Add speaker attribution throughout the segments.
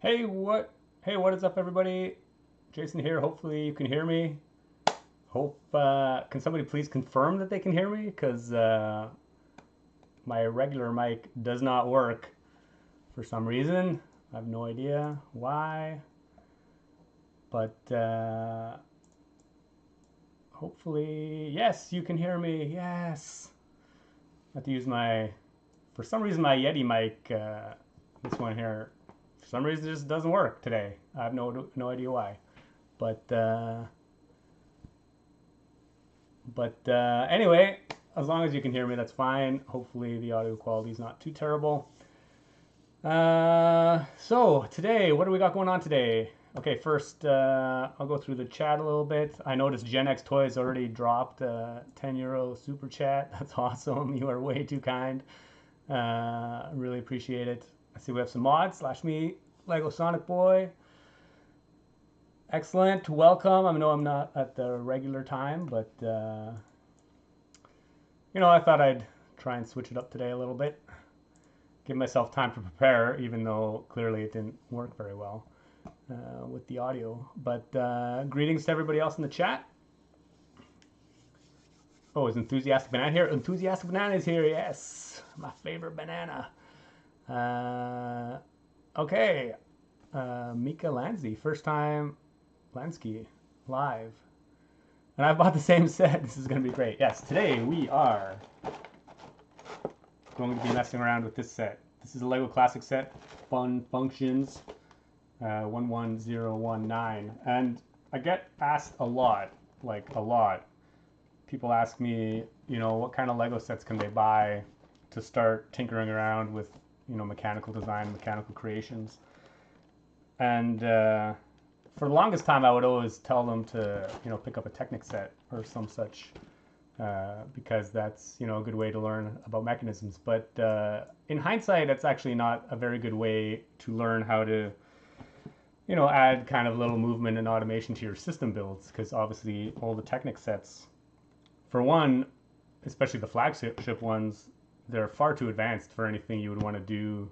Speaker 1: What is up, everybody? Jason here. Hopefully you can hear me. Hope can somebody please confirm that they can hear me, because my regular mic does not work for some reason. I have no idea why, but hopefully, yes, you can hear me. Yes. I have to use for some reason, my Yeti mic, this one here, for some reason it just doesn't work today. I have no idea why. But anyway, as long as you can hear me, that's fine. Hopefully the audio quality is not too terrible. So today, what do we got going on today? Okay, first I'll go through the chat a little bit. I noticed Gen X Toys already dropped a €10 super chat. That's awesome. You are way too kind. Really appreciate it. I see we have some mods / me, Lego Sonic Boy. Excellent. Welcome. I know I'm not at the regular time, but I thought I'd try and switch it up today a little bit. Give myself time to prepare, even though clearly it didn't work very well with the audio. But greetings to everybody else in the chat. Oh, is Enthusiastic Banana here? Enthusiastic Banana is here, yes. My favorite banana. Okay. Mika Lansky, first time Lansky live. And I bought the same set. This is going to be great. Yes, today we are going to be messing around with this set. This is a Lego Classic set, Fun Functions 11019. And I get asked a lot, like a lot. People ask me, what kind of Lego sets can they buy to start tinkering around with, mechanical design, mechanical creations. And for the longest time, I would always tell them to, pick up a Technics set or some such, because that's, a good way to learn about mechanisms. But in hindsight, that's actually not a very good way to learn how to, add kind of little movement and automation to your system builds, because obviously all the Technics sets, for one, especially the flagship ones, they're far too advanced for anything you would want to do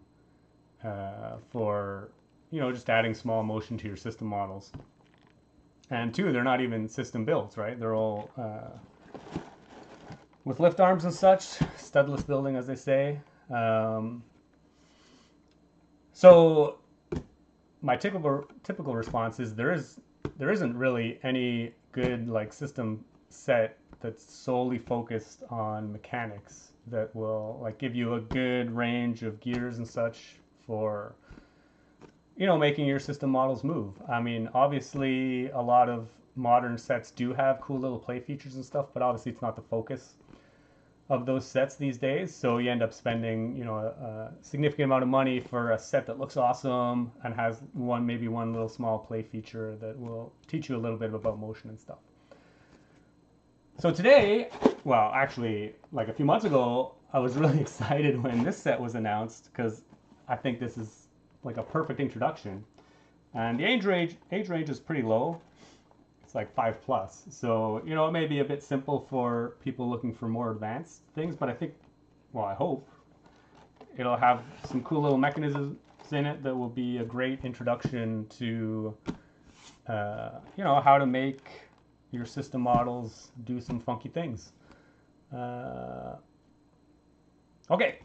Speaker 1: for, just adding small motion to your system models. And two, they're not even system builds, right? They're all with lift arms and such, studless building, as they say. So my typical response is there isn't really any good system set that's solely focused on mechanics that will give you a good range of gears and such for making your system models move. I mean, obviously a lot of modern sets do have cool little play features and stuff, but obviously it's not the focus of those sets these days. So you end up spending a significant amount of money for a set that looks awesome and has maybe one little small play feature that will teach you a little bit about motion and stuff. So today, well, actually, like a few months ago, I was really excited when this set was announced, because I think this is like a perfect introduction. And the age range is pretty low. It's like 5+. So, it may be a bit simple for people looking for more advanced things, but I think, well, I hope it'll have some cool little mechanisms in it that will be a great introduction to, how to make your system models do some funky things. Okay,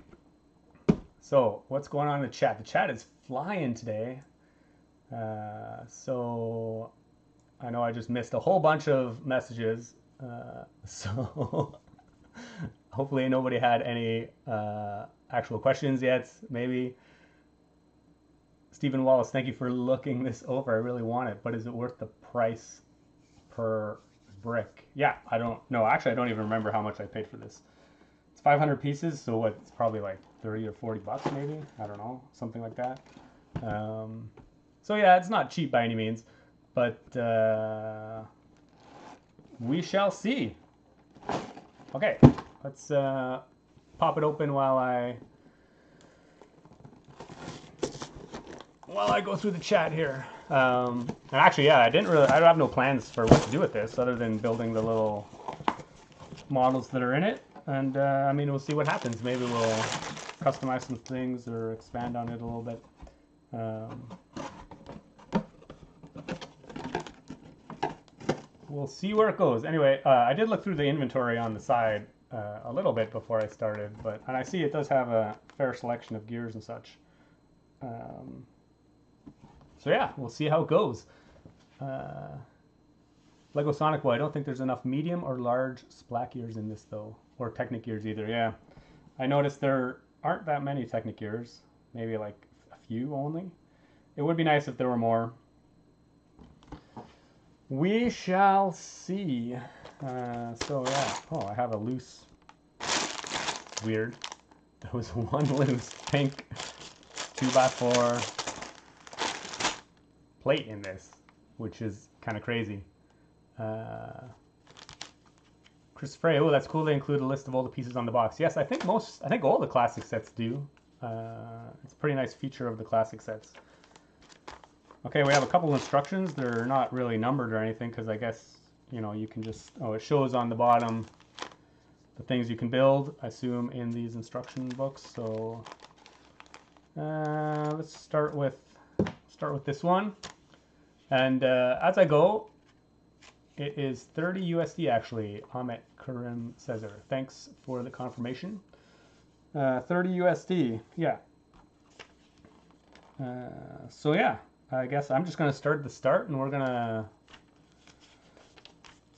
Speaker 1: so what's going on in the chat? The chat is flying today. So I know I just missed a whole bunch of messages. So hopefully nobody had any actual questions yet. Maybe. Stephen Wallace, thank you for looking this over. I really want it, but is it worth the price per brick? Yeah, I don't know. Actually, I don't even remember how much I paid for this. It's 500 pieces, so what? It's probably like 30 or 40 bucks, maybe. I don't know, something like that. So yeah, it's not cheap by any means, but we shall see. Okay, let's pop it open while I go through the chat here. And actually, yeah, I don't have no plans for what to do with this other than building the little models that are in it. And I mean, we'll see what happens. Maybe we'll customize some things or expand on it a little bit. we'll see where it goes. Anyway, I did look through the inventory on the side a little bit before I started, and I see it does have a fair selection of gears and such. So yeah, we'll see how it goes. Lego Sonic Boy, I don't think there's enough medium or large splat gears in this though, or Technic gears either. Yeah, I noticed there aren't that many Technic gears, maybe like a few only. It would be nice if there were more. We shall see. So yeah, oh, I have a loose, weird. There was one loose pink 2x4 plate in this, which is kind of crazy. Chris Frey, oh, that's cool. They include a list of all the pieces on the box. Yes, I think all the classic sets do. It's a pretty nice feature of the classic sets. Okay, we have a couple instructions. They're not really numbered or anything because I guess, you know, you can just, oh, it shows on the bottom the things you can build, I assume, in these instruction books. So let's start with this one. And as I go, it is 30 USD actually. Ahmet Karim Sezer. Thanks for the confirmation. 30 USD, yeah. So yeah, I guess I'm just going to start the start and we're going to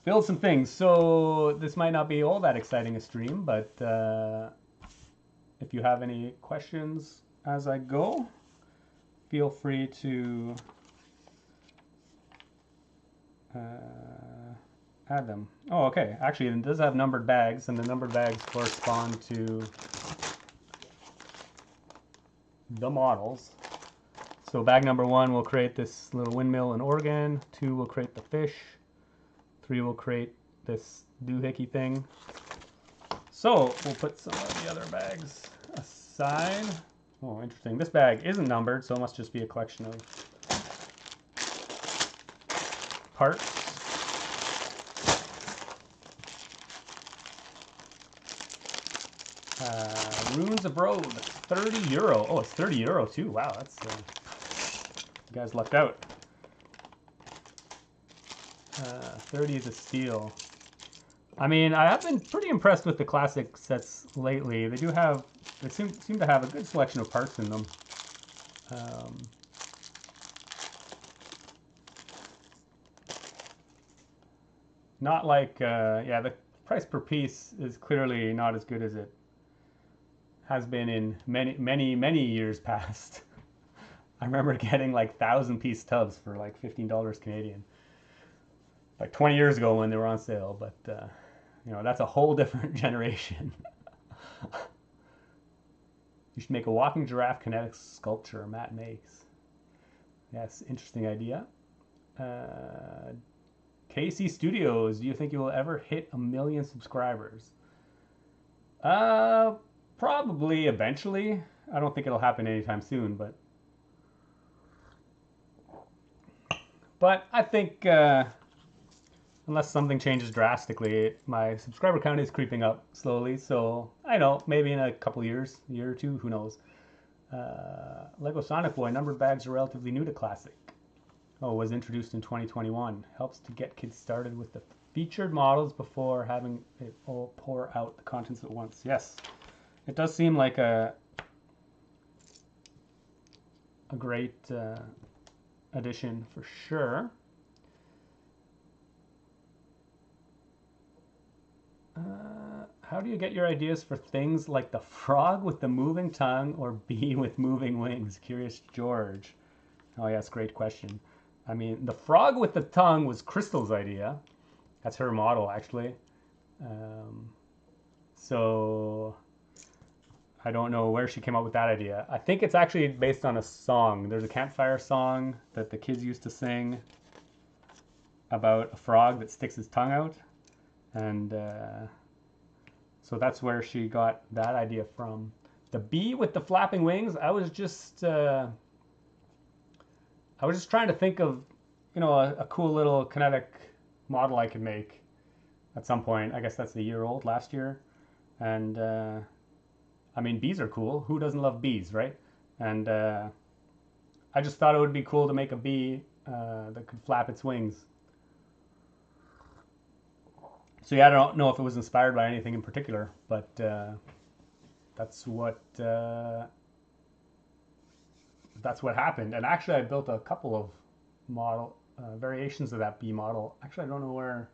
Speaker 1: build some things. So this might not be all that exciting a stream, but if you have any questions as I go, feel free to add them. Oh, okay. Actually, it does have numbered bags, and the numbered bags correspond to the models. So bag number 1 will create this little windmill and organ. 2 will create the fish. 3 will create this doohickey thing. So we'll put some of the other bags aside. Oh, interesting. This bag isn't numbered, so it must just be a collection of parts. Runes of Road, 30 euro. Oh, it's 30 euro too. Wow, that's you guys lucked out. 30 is a steal. I mean, I have been pretty impressed with the classic sets lately. They seem to have a good selection of parts in them. Not like, yeah, the price per piece is clearly not as good as it has been in many years past. I remember getting like 1,000-piece tubs for like $15 Canadian. Like 20 years ago when they were on sale, but you know, that's a whole different generation. You should make a walking giraffe kinetic sculpture, Matt makes. Yes, interesting idea. KC Studios, do you think you will ever hit 1 million subscribers? Probably eventually. I don't think it'll happen anytime soon, but I think unless something changes drastically, my subscriber count is creeping up slowly. So I know, maybe in a couple years, a year or two, who knows. Lego Sonic Boy numbered bags are relatively new to Classic. Oh, was introduced in 2021. Helps to get kids started with the featured models before having it all pour out the contents at once. Yes, it does seem like a great addition for sure. How do you get your ideas for things like the frog with the moving tongue or bee with moving wings? Curious George. Oh yes, great question. I mean, the frog with the tongue was Crystal's idea. That's her model, actually. So I don't know where she came up with that idea. I think it's actually based on a song. There's a campfire song that the kids used to sing about a frog that sticks his tongue out. And so that's where she got that idea from. The bee with the flapping wings, I was just trying to think of, you know, a cool little kinetic model I could make at some point. I guess that's a year old, last year. And I mean, bees are cool. Who doesn't love bees, right? And I just thought it would be cool to make a bee that could flap its wings. So yeah, I don't know if it was inspired by anything in particular, but that's what happened. And actually, I built a couple of model variations of that B model. Actually, I don't know where.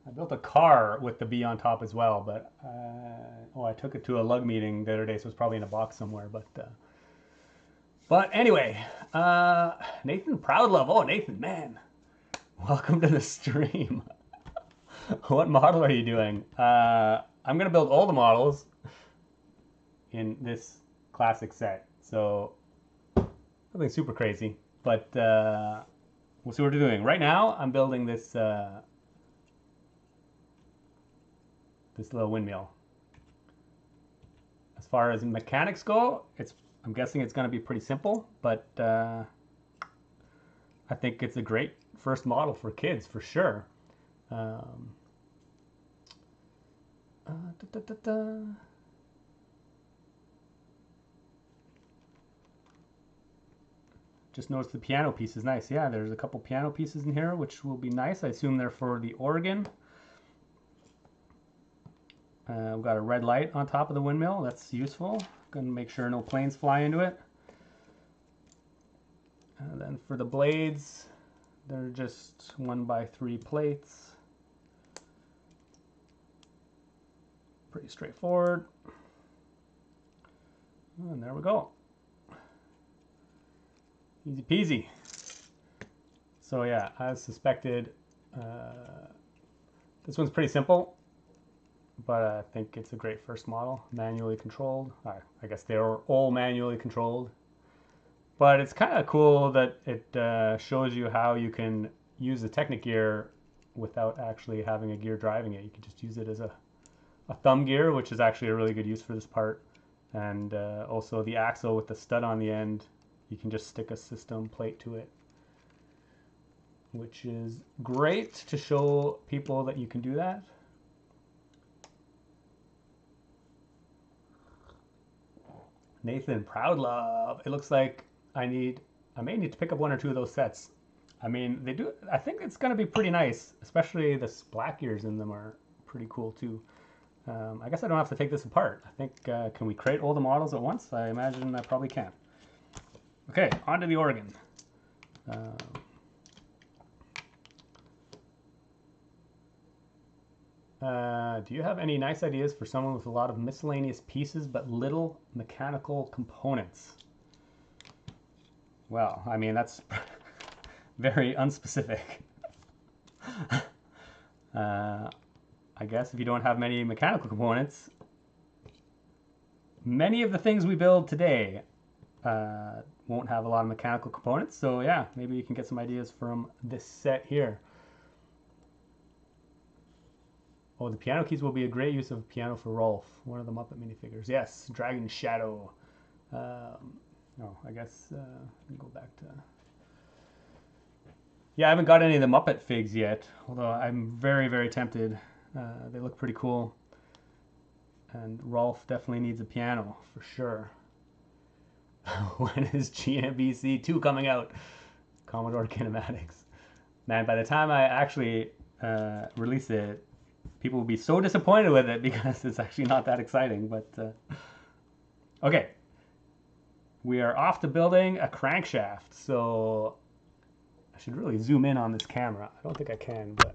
Speaker 1: I built a car with the B on top as well, but I took it to a lug meeting the other day, so it's probably in a box somewhere. But anyway, Nathan Proudlove. Oh, Nathan, man, welcome to the stream. What model are you doing? I'm gonna build all the models in this classic set, so nothing super crazy, but we'll see what we're doing. Right now, I'm building this this little windmill. As far as mechanics go, I'm guessing it's going to be pretty simple, but I think it's a great first model for kids for sure. Just noticed the piano piece is nice. Yeah, there's a couple piano pieces in here, which will be nice. I assume they're for the organ. We've got a red light on top of the windmill. That's useful. Gonna make sure no planes fly into it. And then for the blades, they're just 1x3 plates. Pretty straightforward. And there we go. Easy peasy. So yeah, as suspected, this one's pretty simple, but I think it's a great first model. Manually controlled. I guess they're all manually controlled. But it's kind of cool that it shows you how you can use the Technic gear without actually having a gear driving it. You can just use it as a thumb gear, which is actually a really good use for this part. And also the axle with the stud on the end, you can just stick a system plate to it, which is great to show people that you can do that. Nathan Proudlove. It looks like I may need to pick up one or two of those sets. I mean, I think it's going to be pretty nice, especially the black gears in them are pretty cool too. I guess I don't have to take this apart. I think, can we create all the models at once? I imagine I probably can. Okay, on to the organ. Do you have any nice ideas for someone with a lot of miscellaneous pieces but little mechanical components? Well, I mean, that's very unspecific. I guess if you don't have many mechanical components, many of the things we build today won't have a lot of mechanical components. So yeah, maybe you can get some ideas from this set here. Oh, the piano keys will be a great use of a piano for Rolf, one of the Muppet minifigures. Yes, Dragon Shadow. Oh, I guess go back to... Yeah, I haven't got any of the Muppet figs yet, although I'm very, very tempted. They look pretty cool. And Rolf definitely needs a piano, for sure. When is GMBC 2 coming out? Commodore Kinematics. Man, by the time I actually release it, people will be so disappointed with it because it's actually not that exciting. But okay, we are off to building a crankshaft. So I should really zoom in on this camera. I don't think I can, but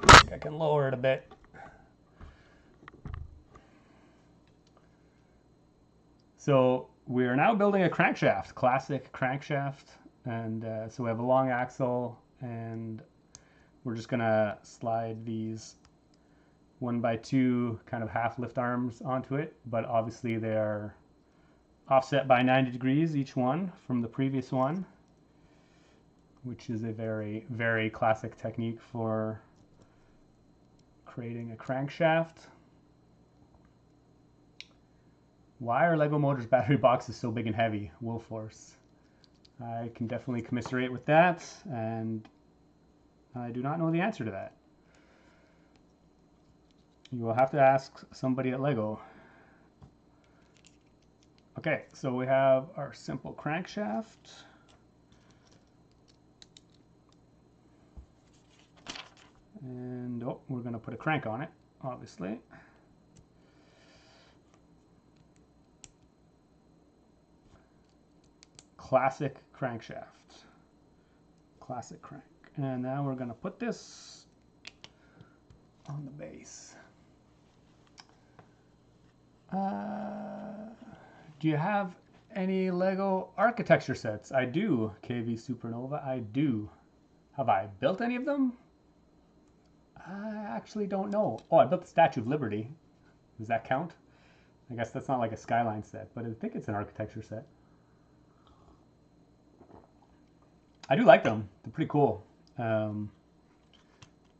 Speaker 1: I think I can lower it a bit. So we are now building a crankshaft, classic crankshaft, and so we have a long axle, and we're just gonna slide these 1x2 kind of half lift arms onto it, but obviously they're offset by 90 degrees each one from the previous one, which is a very, very classic technique for creating a crankshaft. Why are Lego Motors battery boxes so big and heavy? Wolforce. I can definitely commiserate with that, and I do not know the answer to that. You will have to ask somebody at Lego. Okay, so we have our simple crankshaft. And oh, we're going to put a crank on it, obviously. Classic crankshaft. Classic crank. And now we're going to put this on the base. Do you have any Lego architecture sets? I do, KV Supernova, I do. Have I built any of them? I actually don't know. Oh, I built the Statue of Liberty. Does that count? I guess that's not like a Skyline set, but I think it's an architecture set. I do like them. They're pretty cool. I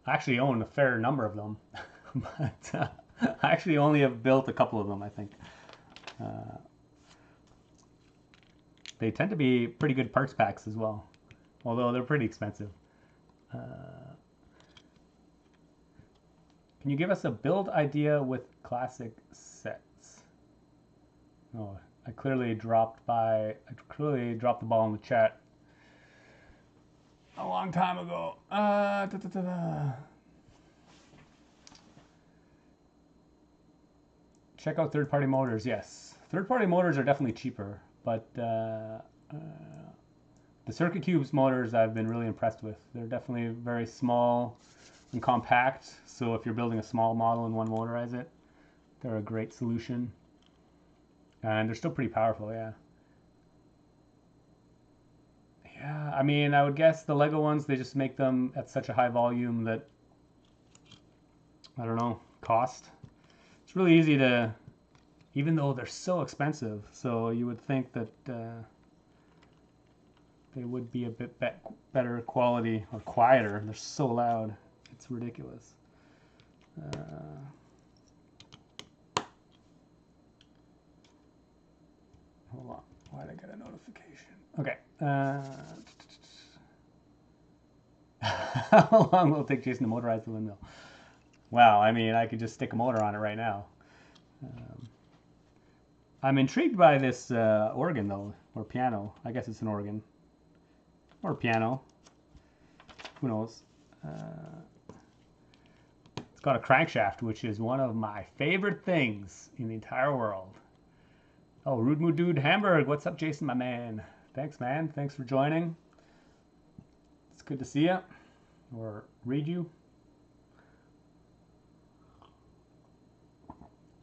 Speaker 1: actually own a fair number of them, but I actually only have built a couple of them, I think. They tend to be pretty good parts packs as well, although they're pretty expensive. Can you give us a build idea with classic sets? Oh, I clearly dropped the ball in the chat a long time ago. Check out third-party motors. Yes, third-party motors are definitely cheaper, but the Circuit Cubes motors I've been really impressed with. They're definitely very small and compact, so if you're building a small model and want to motorize it, they're a great solution. And they're still pretty powerful, yeah. Yeah, I mean, I would guess the Lego ones, they just make them at such a high volume that, I don't know, cost. It's really easy to, even though they're so expensive, so you would think that they would be a bit better quality or quieter. They're so loud. It's ridiculous. Hold on. Why did I get a notification? Okay. How long will it take Jason to motorize the windmill? Wow, I mean, I could just stick a motor on it right now. I'm intrigued by this organ, though, or piano. I guess it's an organ. Or piano. Who knows? It's got a crankshaft, which is one of my favorite things in the entire world. Oh, Rude Mood Dude Hamburg. What's up, Jason, my man? Thanks, man. Thanks for joining. It's good to see you. Or read you.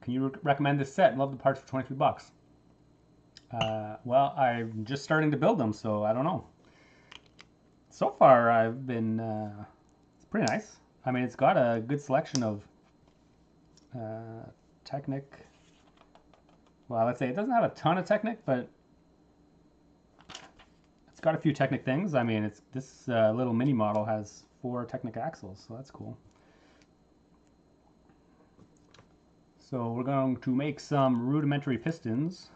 Speaker 1: Can you recommend this set? Love the parts for 23 bucks. Well, I'm just starting to build them, so I don't know. So far, I've been, it's pretty nice. I mean, it's got a good selection of Technic. Well, let's say it doesn't have a ton of Technic, but it's got a few Technic things. I mean, it's this little mini model has 4 Technic Axles, so that's cool. So we're going to make some rudimentary pistons.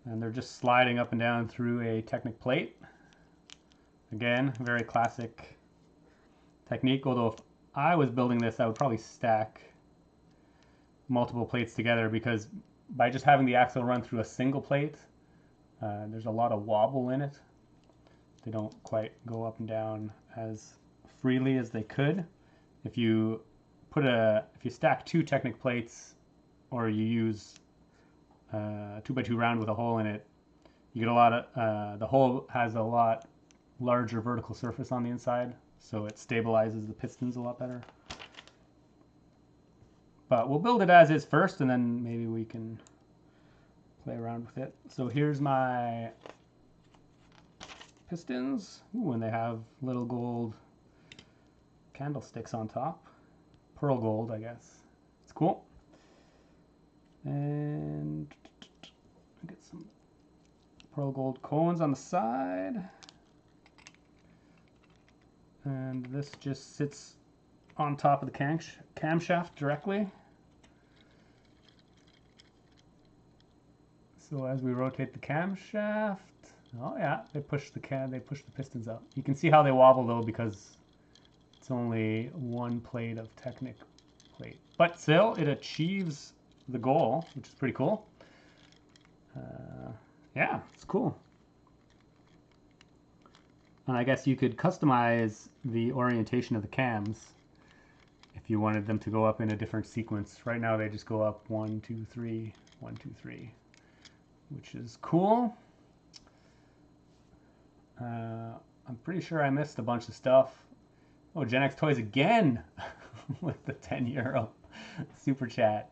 Speaker 1: And they're just sliding up and down through a Technic plate. Again, very classic technique, although if I was building this, I would probably stack multiple plates together, because by just having the axle run through a single plate, there's a lot of wobble in it. They don't quite go up and down as freely as they could. If you stack 2 Technic plates, or you use 2x2 round with a hole in it, you get a lot of, the hole has a lot larger vertical surface on the inside, so it stabilizes the pistons a lot better. But we'll build it as is first, and then maybe we can play around with it. So here's my pistons. Ooh, and they have little gold candlesticks on top. Pearl gold, I guess. It's cool. And get some pearl gold cones on the side. And this just sits on top of the camshaft directly. So as we rotate the camshaft, oh yeah, they push the pistons up. You can see how they wobble though, because it's only one plate of Technic plate. But still, it achieves the goal, which is pretty cool. Yeah, it's cool. And I guess you could customize the orientation of the cams if you wanted them to go up in a different sequence. Right now they just go up 1, 2, 3, 1, 2, 3, which is cool. I'm pretty sure I missed a bunch of stuff. Oh, Gen X Toys again with the 10 euro super chat.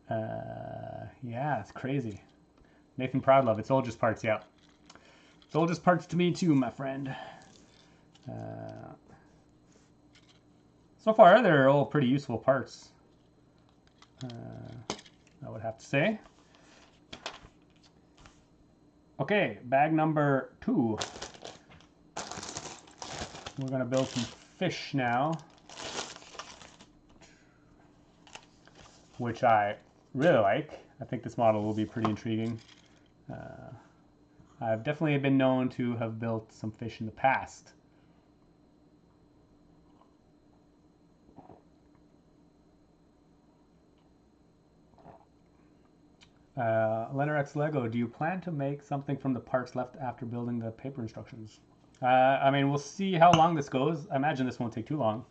Speaker 1: Yeah, it's crazy. Nathan Proudlove, it's all just parts, yeah. It's all just parts to me too, my friend. So far, they're all pretty useful parts, I would have to say. Okay, bag number 2. We're going to build some fish now, which I really like. I think this model will be pretty intriguing. I've definitely been known to have built some fish in the past. Leonard X Lego, do you plan to make something from the parts left after building the paper instructions? I mean, we'll see how long this goes. I imagine this won't take too long.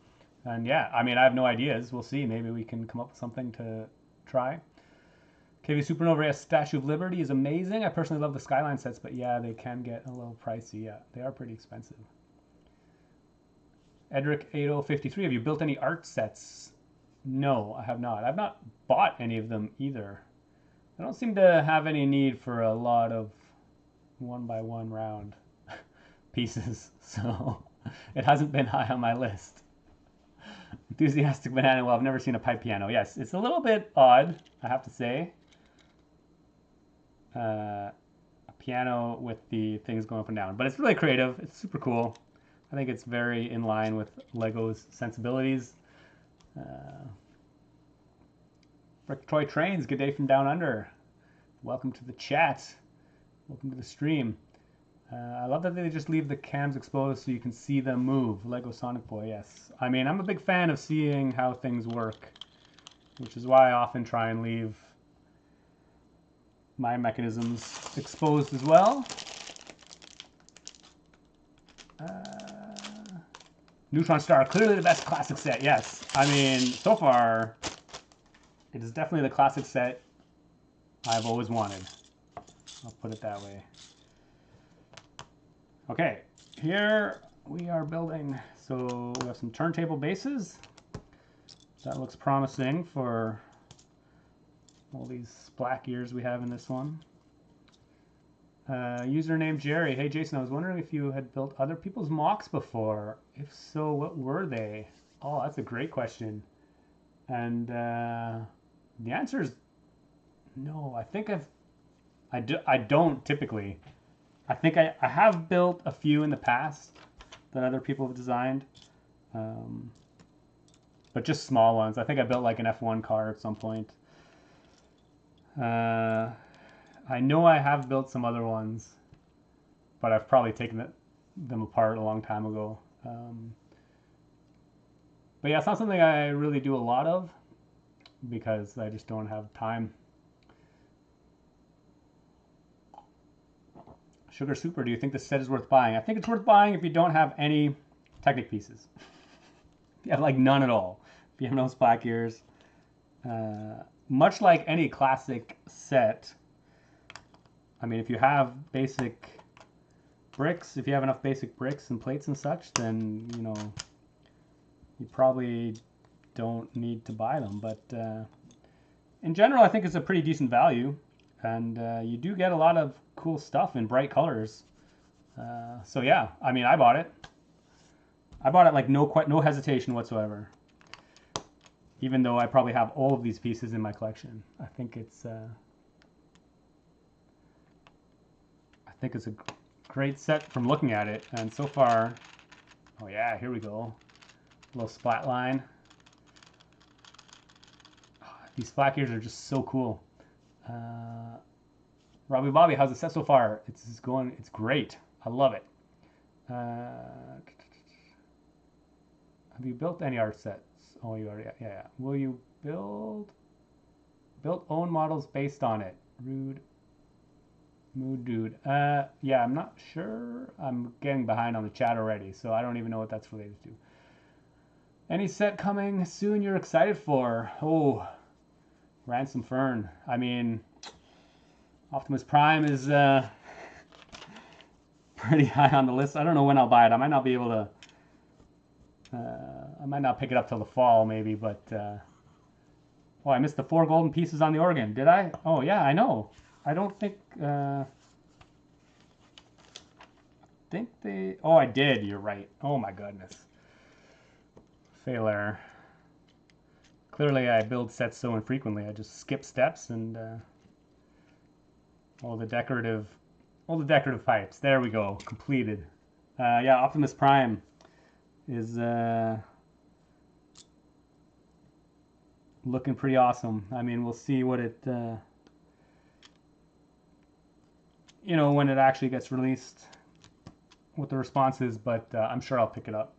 Speaker 1: And yeah, I mean, I have no ideas. We'll see. Maybe we can come up with something to try. KV Supernova S Statue of Liberty is amazing. I personally love the Skyline sets, but yeah, they can get a little pricey. Yeah, they are pretty expensive. Edric 8053, have you built any art sets? No, I have not. I've not bought any of them either. I don't seem to have any need for a lot of 1x1 round pieces, so it hasn't been high on my list. Enthusiastic Banana, well, I've never seen a pipe piano. Yes, it's a little bit odd, I have to say. A piano with the things going up and down, but it's really creative. It's super cool. I think it's very in line with Lego's sensibilities. Troy Trains, good day from down under. Welcome to the chat. Welcome to the stream. I love that they just leave the cams exposed so you can see them move. Lego Sonic Boy, yes. I mean, I'm a big fan of seeing how things work, which is why I often try and leave my mechanisms exposed as well. Neutron Star, clearly the best classic set, yes. I mean, so far, it is definitely the classic set I've always wanted. I'll put it that way. Okay, here we are building. So we have some turntable bases. That looks promising for all these black ears we have in this one. Username Jerry. Hey Jason, I was wondering if you had built other people's mocks before. If so, what were they? Oh, that's a great question. And the answer is no. I think I don't typically. I think I have built a few in the past that other people have designed, but just small ones. I think I built like an F1 car at some point. I know I have built some other ones, but I've probably taken them apart a long time ago. But yeah, it's not something I really do a lot of because I just don't have time. Sugar Super, do you think this set is worth buying? I think it's worth buying if you don't have any Technic pieces. If you have like none at all. If you have no black ears. Much like any classic set, I mean, if you have basic bricks, if you have enough basic bricks and plates and such, then, you know, you probably don't need to buy them. But in general, I think it's a pretty decent value. And you do get a lot of cool stuff in bright colors. So yeah, I mean, I bought it. I bought it like no hesitation whatsoever. Even though I probably have all of these pieces in my collection. I think it's a great set from looking at it. And so far, oh yeah, here we go. A little splat line. Oh, these black ears are just so cool. Robbie Bobby, how's the set so far? It's great. I love it. Have you built any art sets? Oh, you already, yeah. Will you build own models based on it? Rude. Mood Dude. Yeah, I'm not sure. I'm getting behind on the chat already, so I don't even know what that's related to. Any set coming soon you're excited for? Oh, Ransom Fern. I mean, Optimus Prime is pretty high on the list. I don't know when I'll buy it. I might not be able to. I might not pick it up till the fall, maybe. But oh, I missed the 4 golden pieces on the organ. Did I? Oh yeah, I know. I don't think. Think they. Oh, I did. You're right. Oh my goodness. Fail error. Clearly, I build sets so infrequently. I just skip steps and all the decorative pipes. There we go. Completed. Yeah, Optimus Prime is looking pretty awesome. I mean, we'll see what it, you know, when it actually gets released, what the response is, but I'm sure I'll pick it up.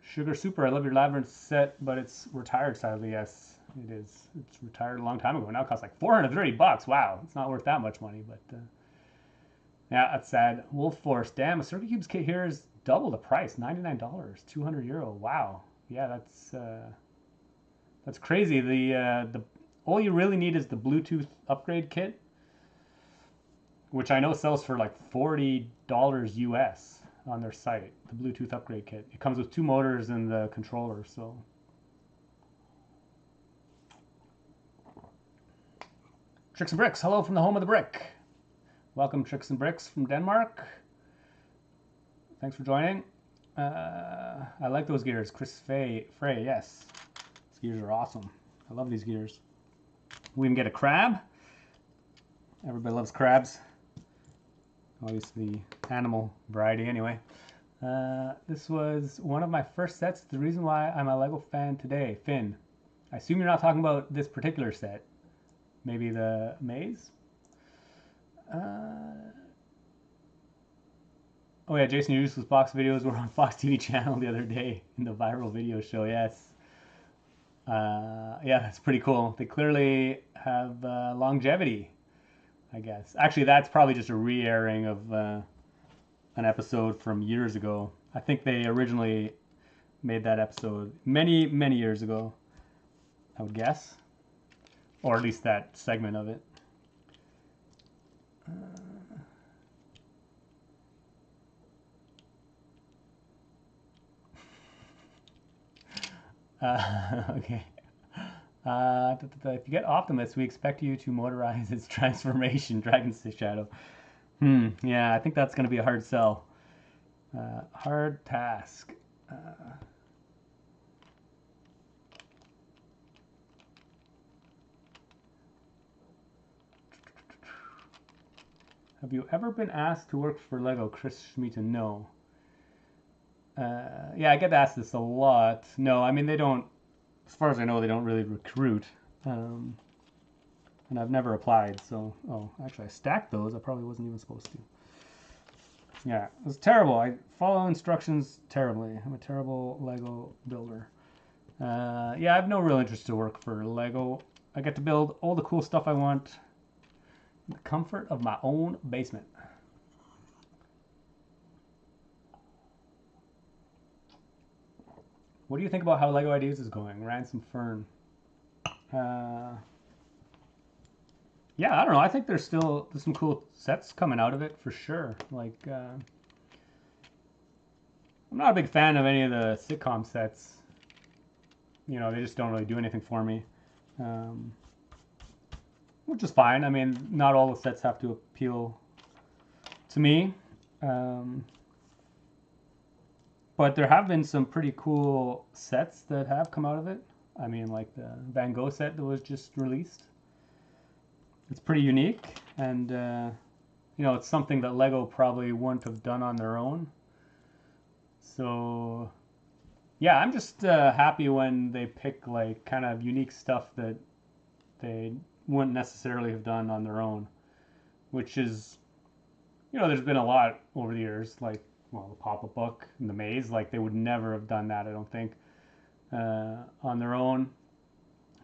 Speaker 1: Sugar Super, I love your Labyrinth set, but it's retired, sadly. Yes, it is. It's retired a long time ago. Now it costs like $430. Wow, it's not worth that much money, but yeah, that's sad. Wolf Force, damn, a Circuit Cubes kit here is double the price, $99, €200. Wow, yeah, that's crazy. The all you really need is the Bluetooth upgrade kit, which I know sells for like $40 US on their site. The Bluetooth upgrade kit. It comes with 2 motors and the controller. So Tricks and Bricks, hello from the home of the brick. Welcome, Tricks and Bricks from Denmark. Thanks for joining. I like those gears. Chris Frey, yes. These gears are awesome. I love these gears. We can get a crab. Everybody loves crabs. At least the animal variety anyway. This was one of my first sets. The reason why I'm a LEGO fan today. Finn. I assume you're not talking about this particular set. Maybe the maze? Oh yeah, Jason Useless box videos were on Fox TV channel the other day in the viral video show, yes. Yeah, that's pretty cool. They clearly have longevity, I guess. Actually, that's probably just a re-airing of an episode from years ago. I think they originally made that episode many, many years ago, I would guess. Or at least that segment of it. Okay. If you get Optimus, we expect you to motorize its transformation, Dragon's Shadow. Yeah, I think that's going to be a hard sell. Hard task. Have you ever been asked to work for LEGO? Chris Schmita, no. Yeah, I get asked this a lot. No, I mean, they don't, as far as I know, they don't really recruit. And I've never applied, so, oh, actually I stacked those. I probably wasn't even supposed to. Yeah, it was terrible. I follow instructions terribly. I'm a terrible LEGO builder. Yeah, I have no real interest to work for LEGO. I get to build all the cool stuff I want in the comfort of my own basement. What do you think about how LEGO Ideas is going? Ransom Fern. Yeah, I don't know. I think there's some cool sets coming out of it for sure. Like, I'm not a big fan of any of the sitcom sets. You know, they just don't really do anything for me. Which is fine. I mean, not all the sets have to appeal to me. But there have been some pretty cool sets that have come out of it. I mean, like the Van Gogh set that was just released. It's pretty unique, and you know, it's something that LEGO probably wouldn't have done on their own. So, yeah, I'm just happy when they pick like kind of unique stuff that they wouldn't necessarily have done on their own, which is, you know, there's been a lot over the years, like, well, the pop-up book and the maze, like they would never have done that, I don't think, on their own.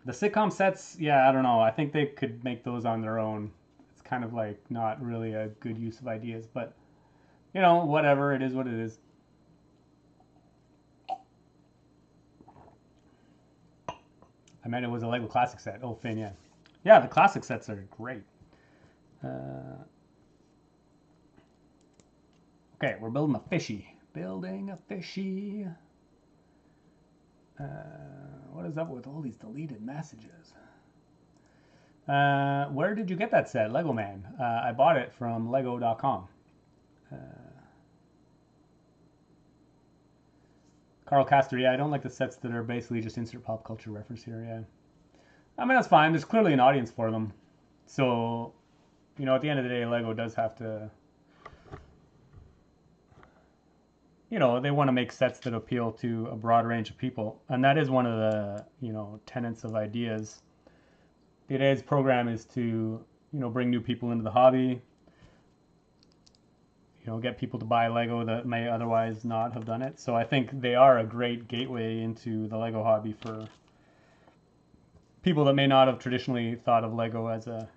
Speaker 1: The sitcom sets, yeah, I don't know. I think they could make those on their own. It's kind of like not really a good use of ideas, but you know, whatever. It is what it is. I meant it was a Lego Classic set. Oh, Finn, yeah. Yeah, the Classic sets are great. Okay, we're building a fishy. Building a fishy. What is up with all these deleted messages? Where did you get that set? Lego Man. I bought it from lego.com. Carl Castor, yeah, I don't like the sets that are basically just insert pop culture reference here, yeah. I mean, that's fine. There's clearly an audience for them. So, you know, at the end of the day, Lego does have to, you know, they want to make sets that appeal to a broad range of people. And that is one of the, you know, tenets of ideas. The Ideas program is to, you know, bring new people into the hobby, you know, get people to buy Lego that may otherwise not have done it. So I think they are a great gateway into the Lego hobby for people that may not have traditionally thought of Lego as a,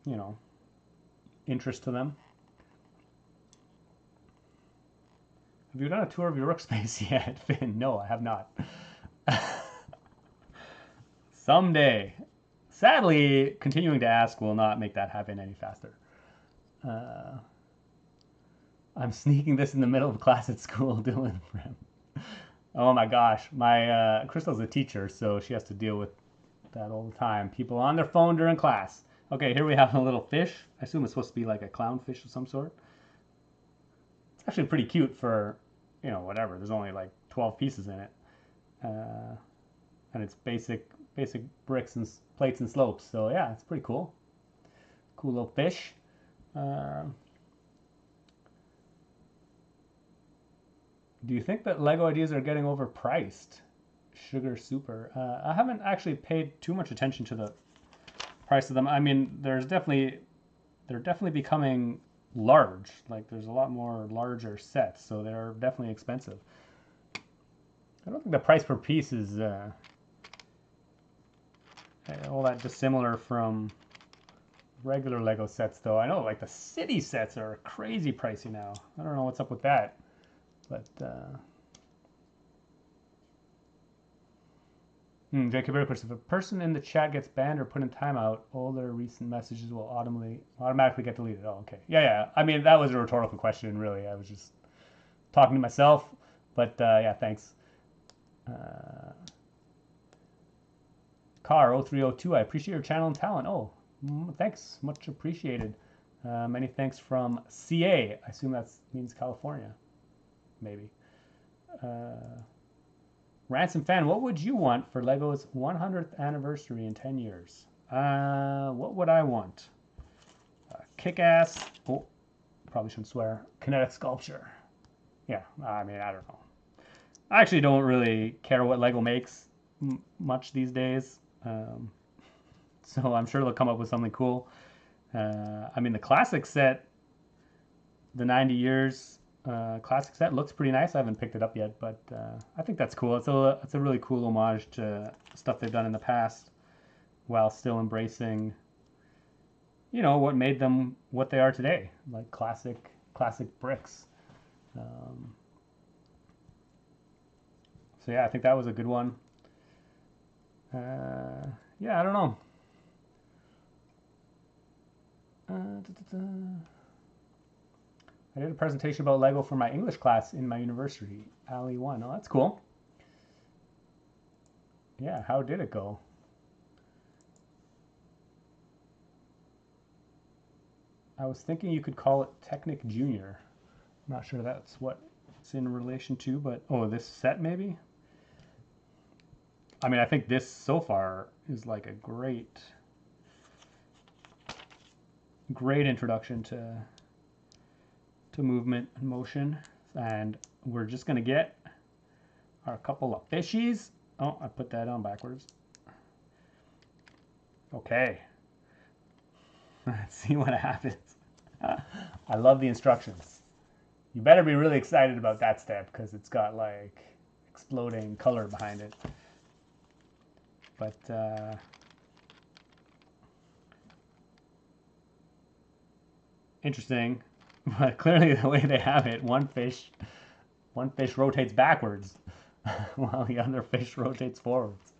Speaker 1: you know, interest to them. Have you done a tour of your workspace yet, Finn? No, I have not. Someday. Sadly, continuing to ask will not make that happen any faster. I'm sneaking this in the middle of class at school, Dylan. Oh my gosh. My Crystal's a teacher, so she has to deal with that all the time. People on their phone during class. Okay, here we have a little fish. I assume it's supposed to be like a clownfish of some sort. It's actually pretty cute for, you know, whatever. There's only like 12 pieces in it. And it's basic bricks and plates and slopes. So yeah, it's pretty cool. Cool little fish. Do you think that Lego ideas are getting overpriced? Sugar Super. I haven't actually paid too much attention to the price of them. I mean, they're definitely becoming large. Like there's a lot more larger sets, so they're definitely expensive. I don't think the price per piece is all that dissimilar from regular Lego sets, though. I know like the city sets are crazy pricey now. I don't know what's up with that, but Jacob Burkers, if a person in the chat gets banned or put in timeout, all their recent messages will automatically get deleted. Oh, okay. Yeah. I mean, that was a rhetorical question, really. I was just talking to myself, but yeah, thanks. Car 0302, I appreciate your channel and talent. Oh, thanks, much appreciated. Many thanks from CA. I assume that means California, maybe. Ransom fan, what would you want for Lego's 100th anniversary in 10 years? What would I want? Kick-ass, oh, probably shouldn't swear, kinetic sculpture. Yeah, I mean, I don't know. I actually don't really care what Lego makes much these days. So I'm sure they'll come up with something cool. I mean, the classic set, the 90 years classic set looks pretty nice. I haven't picked it up yet, but I think that's cool. It's a really cool homage to stuff they've done in the past while still embracing, you know, what made them what they are today, like classic bricks. So yeah, I think that was a good one. Yeah, I don't know. I did a presentation about Lego for my English class in my university, Ali 1. Oh, that's cool. Yeah, how did it go? I was thinking you could call it Technic Junior. I'm not sure that's what it's in relation to, but oh, this set maybe? I mean, I think this so far is like a great introduction to movement and motion. And we're just going to get our couple of fishies. Oh, I put that on backwards. Okay. Let's see what happens. I love the instructions. You better be really excited about that step because it's got like exploding color behind it. But interesting. But clearly the way they have it, one fish rotates backwards while the other fish rotates forwards.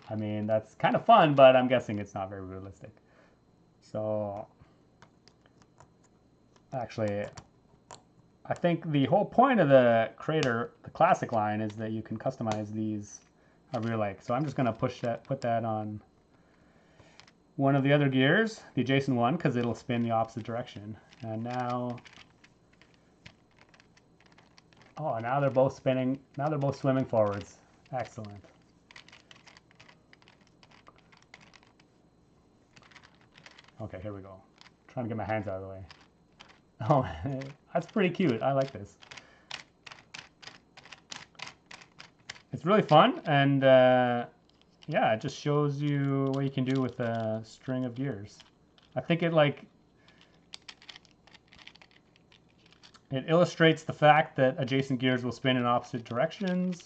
Speaker 1: I mean, that's kind of fun, but I'm guessing it's not very realistic. So, actually, I think the whole point of the Creator, the classic line, is that you can customize these however you like. So I'm just going to put that on one of the other gears, the adjacent one, because it'll spin the opposite direction. And now, oh, now they're both spinning. Now they're both swimming forwards. Excellent. Okay, here we go. Trying to get my hands out of the way. Oh, that's pretty cute. I like this. It's really fun, and yeah, it just shows you what you can do with a string of gears. I think it illustrates the fact that adjacent gears will spin in opposite directions,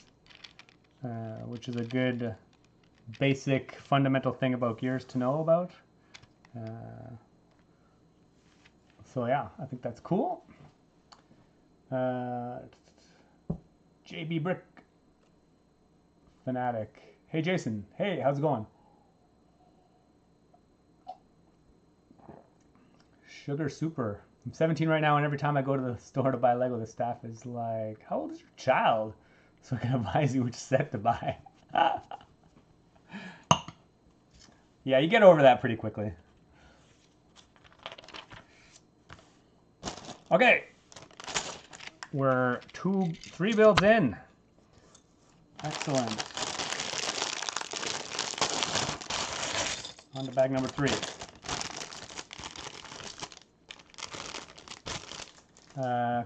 Speaker 1: which is a good basic fundamental thing about gears to know about. So yeah, I think that's cool. JB Brick Fanatic. Hey Jason. Hey, how's it going? Sugar Super. I'm 17 right now, and every time I go to the store to buy Lego, the staff is like, "How old is your child?" So I can advise you which set to buy. Yeah, you get over that pretty quickly. Okay, we're 3 builds in. Excellent. On to bag number 3.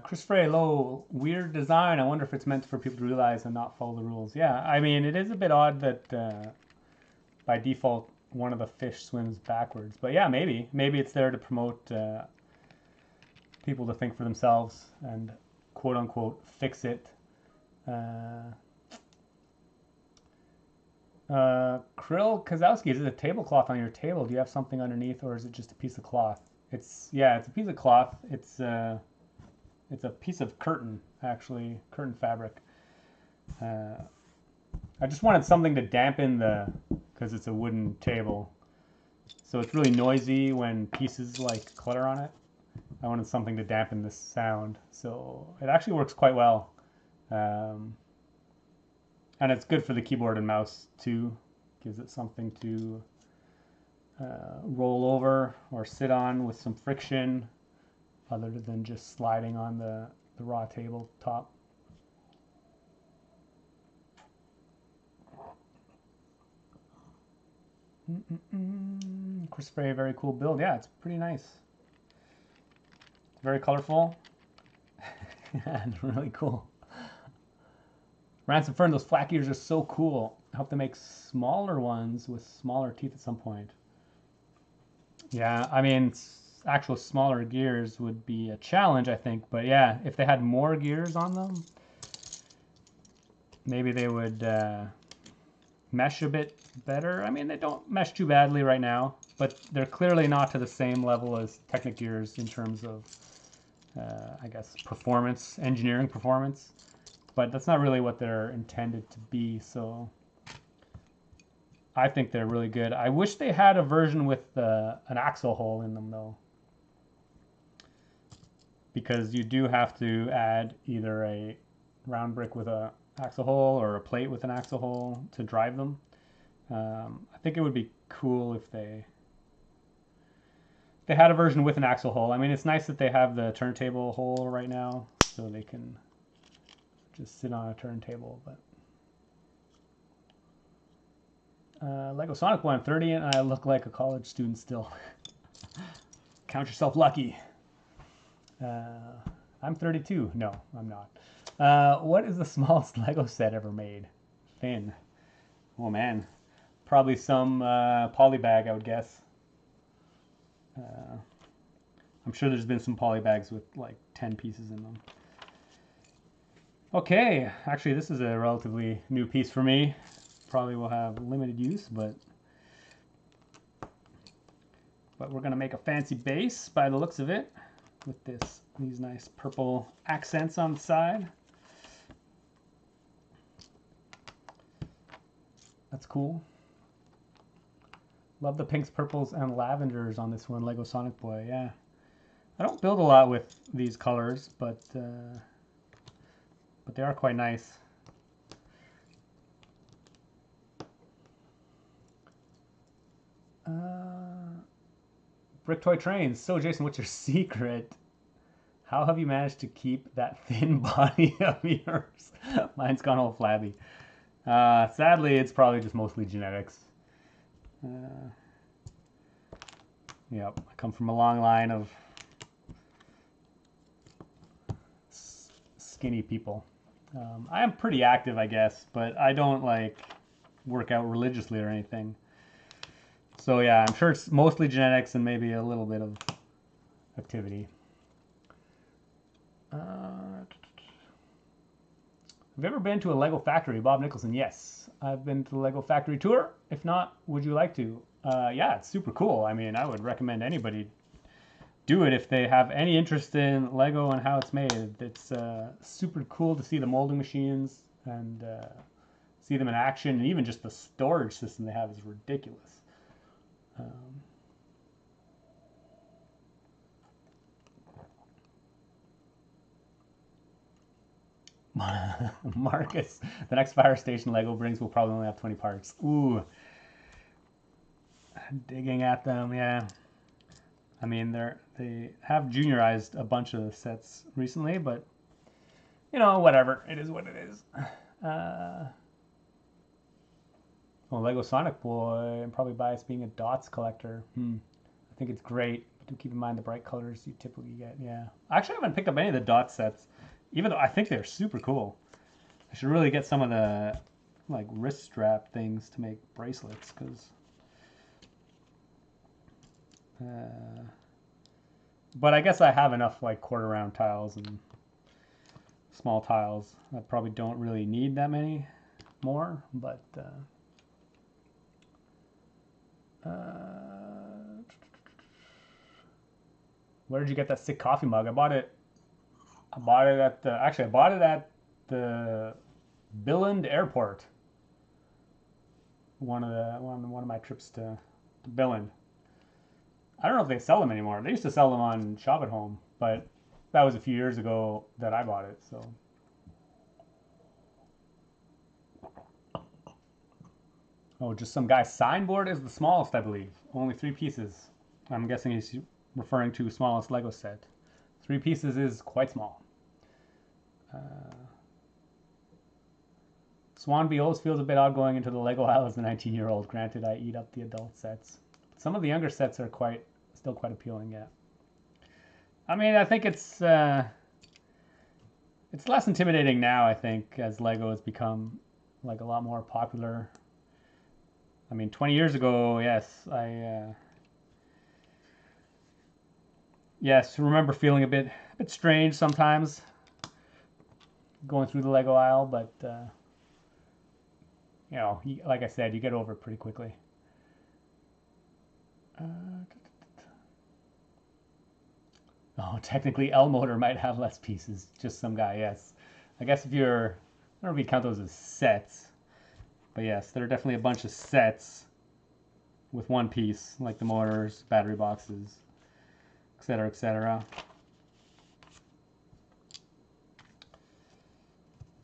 Speaker 1: Chris Frey, low, weird design. I wonder if it's meant for people to realize and not follow the rules. Yeah, I mean, it is a bit odd that by default one of the fish swims backwards. But yeah, maybe it's there to promote people to think for themselves and quote unquote fix it. Krill Kozowski, is it a tablecloth on your table? Do you have something underneath, or is it just a piece of cloth? It's a piece of cloth. It's a piece of curtain, actually, curtain fabric. I just wanted something to dampen because it's a wooden table, so it's really noisy when pieces like clutter on it. I wanted something to dampen the sound, so it actually works quite well. And it's good for the keyboard and mouse too. Gives it something to roll over or sit on with some friction, other than just sliding on the raw tabletop. Chris Frey, very cool build. Yeah, it's pretty nice. Very colorful and really cool. Ransom Fern, those flat gears are so cool. I hope to make smaller ones with smaller teeth at some point. Yeah, I mean, actual smaller gears would be a challenge, I think. But yeah, if they had more gears on them, maybe they would mesh a bit better. I mean, they don't mesh too badly right now, but they're clearly not to the same level as Technic gears in terms of, I guess, performance, engineering performance. But that's not really what they're intended to be, so I think they're really good. I wish they had a version with an axle hole in them, though, because you do have to add either a round brick with an axle hole or a plate with an axle hole to drive them. I think it would be cool if they had a version with an axle hole. I mean, it's nice that they have the turntable hole right now, so they can just sit on a turntable. But Lego Sonic 130, and I look like a college student still. Count yourself lucky. I'm 32. No, I'm not. What is the smallest Lego set ever made? Thin. Oh man, probably some polybag, I would guess. I'm sure there's been some polybags with like 10 pieces in them. Okay, actually this is a relatively new piece for me. Probably will have limited use, but we're gonna make a fancy base by the looks of it with these nice purple accents on the side. That's cool. Love the pinks, purples, and lavenders on this one, Lego Sonic Boy. Yeah, I don't build a lot with these colors, but they are quite nice. Brick Toy Trains. So Jason, what's your secret? How have you managed to keep that thin body of yours? Mine's gone all flabby. Sadly, it's probably just mostly genetics. Yep, I come from a long line of skinny people. I am pretty active, I guess, but I don't like work out religiously or anything. So yeah, I'm sure it's mostly genetics and maybe a little bit of activity. Have you ever been to a Lego factory? Bob Nicholson, yes. I've been to the Lego factory tour. If not, would you like to? Yeah, it's super cool. I mean, I would recommend anybody do it if they have any interest in Lego and how it's made. It's super cool to see the molding machines and see them in action, and even just the storage system they have is ridiculous. Marcus, the next fire station Lego brings will probably only have 20 parts. Ooh. Digging at them, yeah. I mean, they have juniorized a bunch of sets recently, but you know, whatever. It is what it is. Well, Lego Sonic Boy, I'm probably biased being a dots collector. I think it's great, but do keep in mind the bright colors you typically get. Yeah, I actually haven't picked up any of the dot sets, even though I think they're super cool. I should really get some of the like wrist strap things to make bracelets, because but I guess I have enough like quarter round tiles and small tiles. I probably don't really need that many more, but where did you get that sick coffee mug? I bought it at the Billund Airport. One of my trips to Billund. I don't know if they sell them anymore. They used to sell them on Shop at Home, but that was a few years ago that I bought it. So, oh, just some guy's signboard is the smallest, I believe. Only 3 pieces. I'm guessing he's referring to smallest Lego set. 3 pieces is quite small. Swanby always feels a bit odd going into the Lego aisle as a 19-year-old. Granted, I eat up the adult sets. Some of the younger sets are still quite appealing, yeah. I mean, I think it's less intimidating now, I think, as Lego has become like a lot more popular. I mean, 20 years ago, yes, I remember feeling a bit strange sometimes going through the Lego aisle, but you know, like I said, you get over it pretty quickly. Oh, technically L motor might have less pieces. Just some guy, yes. I guess if you're, I don't know if you count those as sets, but yes, there are definitely a bunch of sets with one piece, like the motors, battery boxes, etc., etc.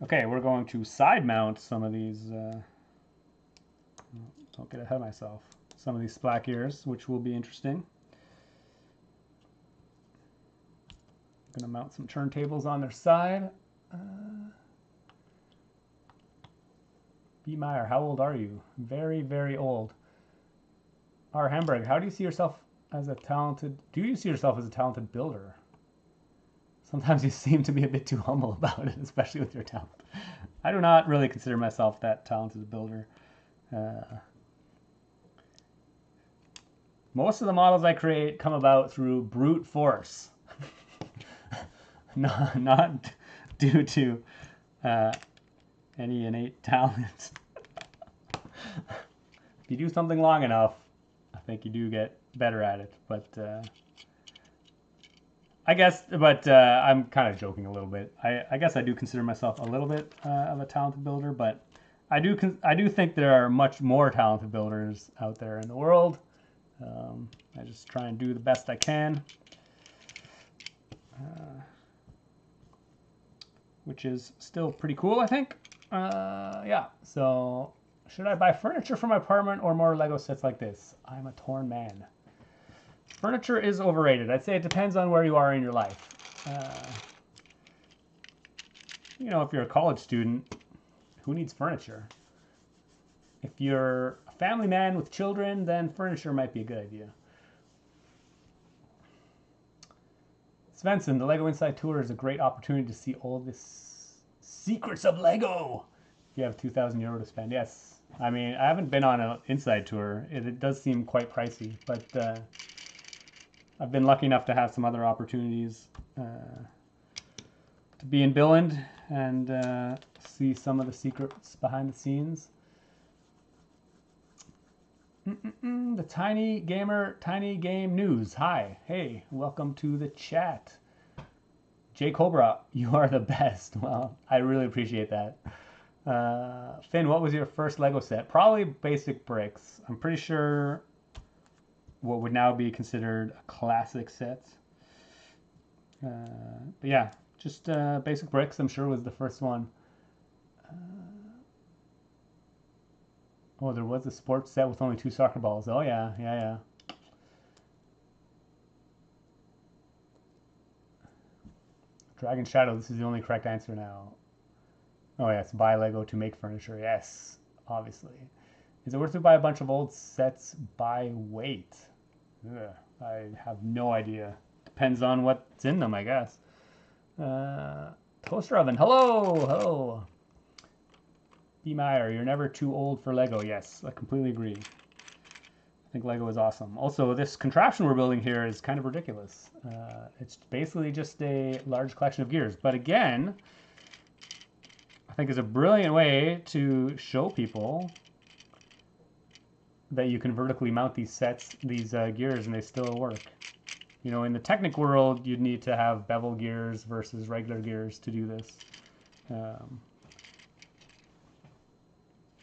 Speaker 1: Okay, we're going to side mount some of these. Don't get ahead of myself. Some of these splack ears, which will be interesting. I'm going to mount some turntables on their side. B. Meyer, how old are you? Very, very old. R. Hamburg, how do you see yourself as a talented... Do you see yourself as a talented builder? Sometimes you seem to be a bit too humble about it, especially with your talent. I do not really consider myself that talented a builder. Most of the models I create come about through brute force. Not due to Any innate talent. If you do something long enough, I think you do get better at it. But I guess, I'm kind of joking a little bit. I guess I do consider myself a little bit of a talented builder, but I do think there are much more talented builders out there in the world. I just try and do the best I can, which is still pretty cool, I think. Yeah, so should I buy furniture for my apartment or more Lego sets like this? I'm a torn man. Furniture is overrated. I'd say it depends on where you are in your life. You know, if you're a college student, who needs furniture? If you're a family man with children, then furniture might be a good idea. Svensson, the Lego Inside Tour is a great opportunity to see all the secrets of Lego. If you have €2,000 to spend, yes. I mean, I haven't been on an Inside Tour. It does seem quite pricey, but I've been lucky enough to have some other opportunities to be in Billund and see some of the secrets behind the scenes. The Tiny Gamer, Tiny Game News. Hi. Hey, welcome to the chat. Jay Cobra, you are the best. Well, I really appreciate that. Finn, what was your first Lego set? Probably basic bricks. I'm pretty sure what would now be considered a classic set. But yeah, just basic bricks, I'm sure, was the first one. Oh, there was a sports set with only 2 soccer balls. Oh, yeah. Dragon Shadow, this is the only correct answer now. Oh, yeah, it's buy Lego to make furniture. Yes, obviously. Is it worth to buy a bunch of old sets by weight? Ugh, I have no idea. Depends on what's in them, I guess. Toaster oven. Hello. B. Meyer, you're never too old for Lego. Yes, I completely agree. I think Lego is awesome. Also, this contraption we're building here is kind of ridiculous. It's basically just a large collection of gears. But again, I think it's a brilliant way to show people that you can vertically mount these sets, these gears, and they still work. You know, in the Technic world, you'd need to have bevel gears versus regular gears to do this.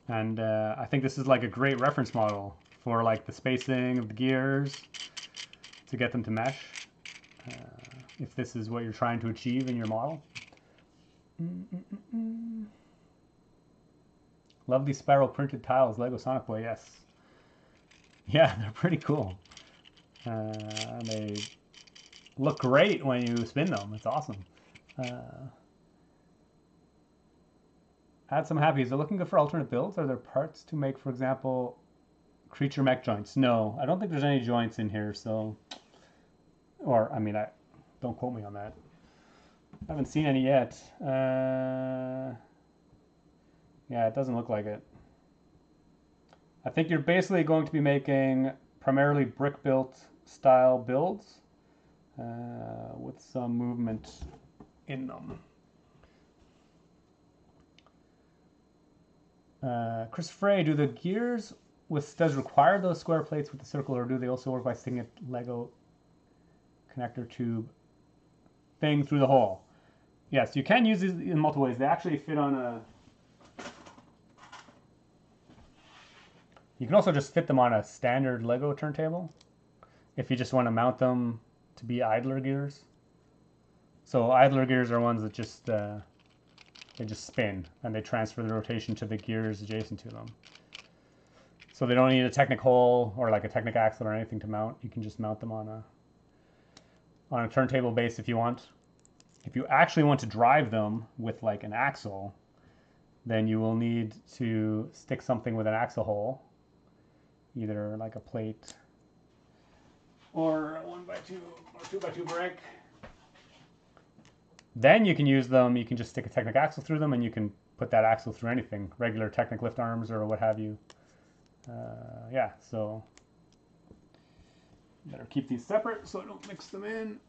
Speaker 1: And I think this is like a great reference model for like the spacing of the gears to get them to mesh, if this is what you're trying to achieve in your model. Love these spiral printed tiles, Lego Sonic Boy, yes. Yeah, they're pretty cool. They look great when you spin them. It's awesome. Add some happies. Are looking good for alternate builds? Are there parts to make, for example, creature mech joints? No, I don't think there's any joints in here, so... Or, I mean, don't quote me on that. I haven't seen any yet. Yeah, it doesn't look like it. I think you're basically going to be making primarily brick-built style builds with some movement in them. Chris Frey, do the gears with studs require those square plates with the circle, or do they also work by sticking a Lego connector tube thing through the hole? Yes, you can use these in multiple ways. They actually fit on a... You can also just fit them on a standard Lego turntable if you just want to mount them to be idler gears. So idler gears are ones that just... they just spin, and they transfer the rotation to the gears adjacent to them. So they don't need a Technic hole or like a Technic Axle or anything to mount. You can just mount them on a turntable base if you want. If you actually want to drive them with like an axle, then you will need to stick something with an axle hole, either like a plate or a 1x2 or 2x2 brick. Then you can use them, you can just stick a Technic Axle through them, and you can put that axle through anything, regular Technic lift arms or what have you. Yeah, so better keep these separate so I don't mix them in.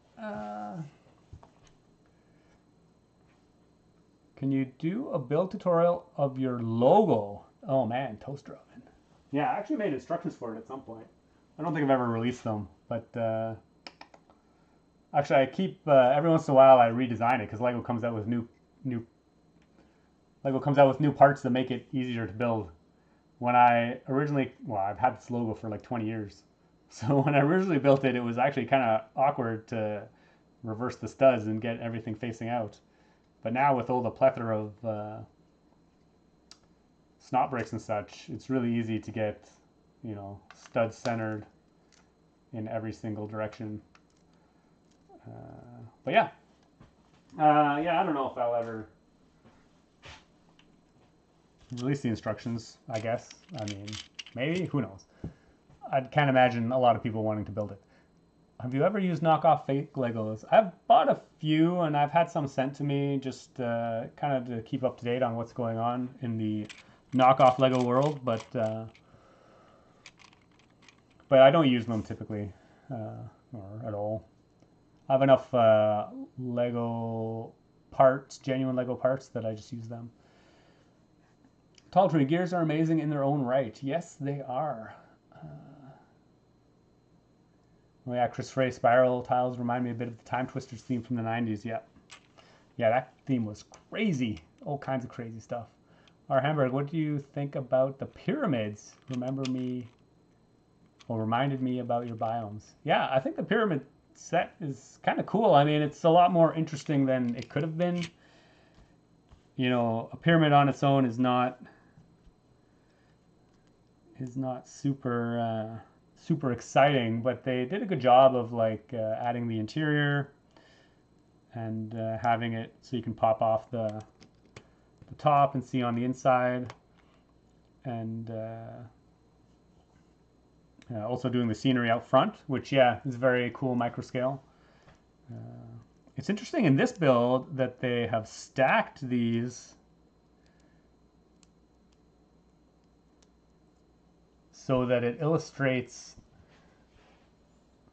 Speaker 1: Can you do a build tutorial of your logo? Oh man, toaster oven. Yeah, I actually made instructions for it at some point. I don't think I've ever released them, but actually I keep every once in a while I redesign it because Lego comes out with new parts that make it easier to build. When I originally, well, I've had this logo for like 20 years. So when I originally built it, it was actually kind of awkward to reverse the studs and get everything facing out. But now with all the plethora of snot bricks and such, it's really easy to get, you know, studs centered in every single direction. But yeah, I don't know if I'll ever release the instructions, I guess. I mean, maybe, who knows. I can't imagine a lot of people wanting to build it. Have you ever used knockoff fake Legos? I've bought a few and I've had some sent to me just kind of to keep up to date on what's going on in the knockoff Lego world, but I don't use them typically or at all. I have enough Lego parts, genuine Lego parts, that I just use them. Tall Tree gears are amazing in their own right. Yes, they are. Oh yeah, Chris Frey spiral tiles remind me a bit of the Time Twisters theme from the 90s. Yeah, that theme was crazy. All kinds of crazy stuff. Our Hamburg, what do you think about the pyramids? Reminded me about your biomes. Yeah, I think the pyramid set is kind of cool. I mean, it's a lot more interesting than it could have been. You know, a pyramid on its own is not super super exciting, but they did a good job of like adding the interior and having it so you can pop off the top and see on the inside, and also doing the scenery out front, which is very cool micro scale. It's interesting in this build that they have stacked these so that it illustrates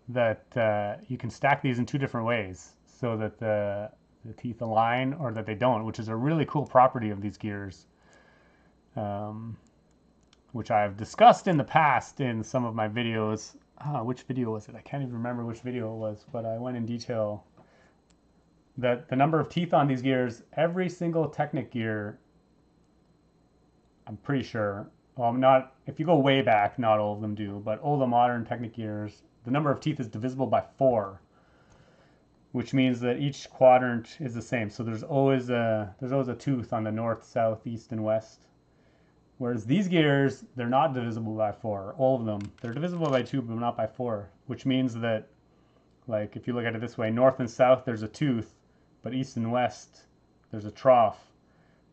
Speaker 1: that you can stack these in two different ways, so that the teeth align or that they don't, which is a really cool property of these gears, which I've discussed in the past in some of my videos. Which video was it? I can't even remember which video it was, but I went in detail that the number of teeth on these gears, every single Technic gear, I'm pretty sure, well, not, if you go way back, not all of them do, but all the modern Technic gears, the number of teeth is divisible by 4, which means that each quadrant is the same. So there's always a tooth on the north, south, east, and west. Whereas these gears, they're not divisible by 4, all of them. They're divisible by 2, but not by 4, which means that, like, if you look at it this way, north and south, there's a tooth, but east and west, there's a trough,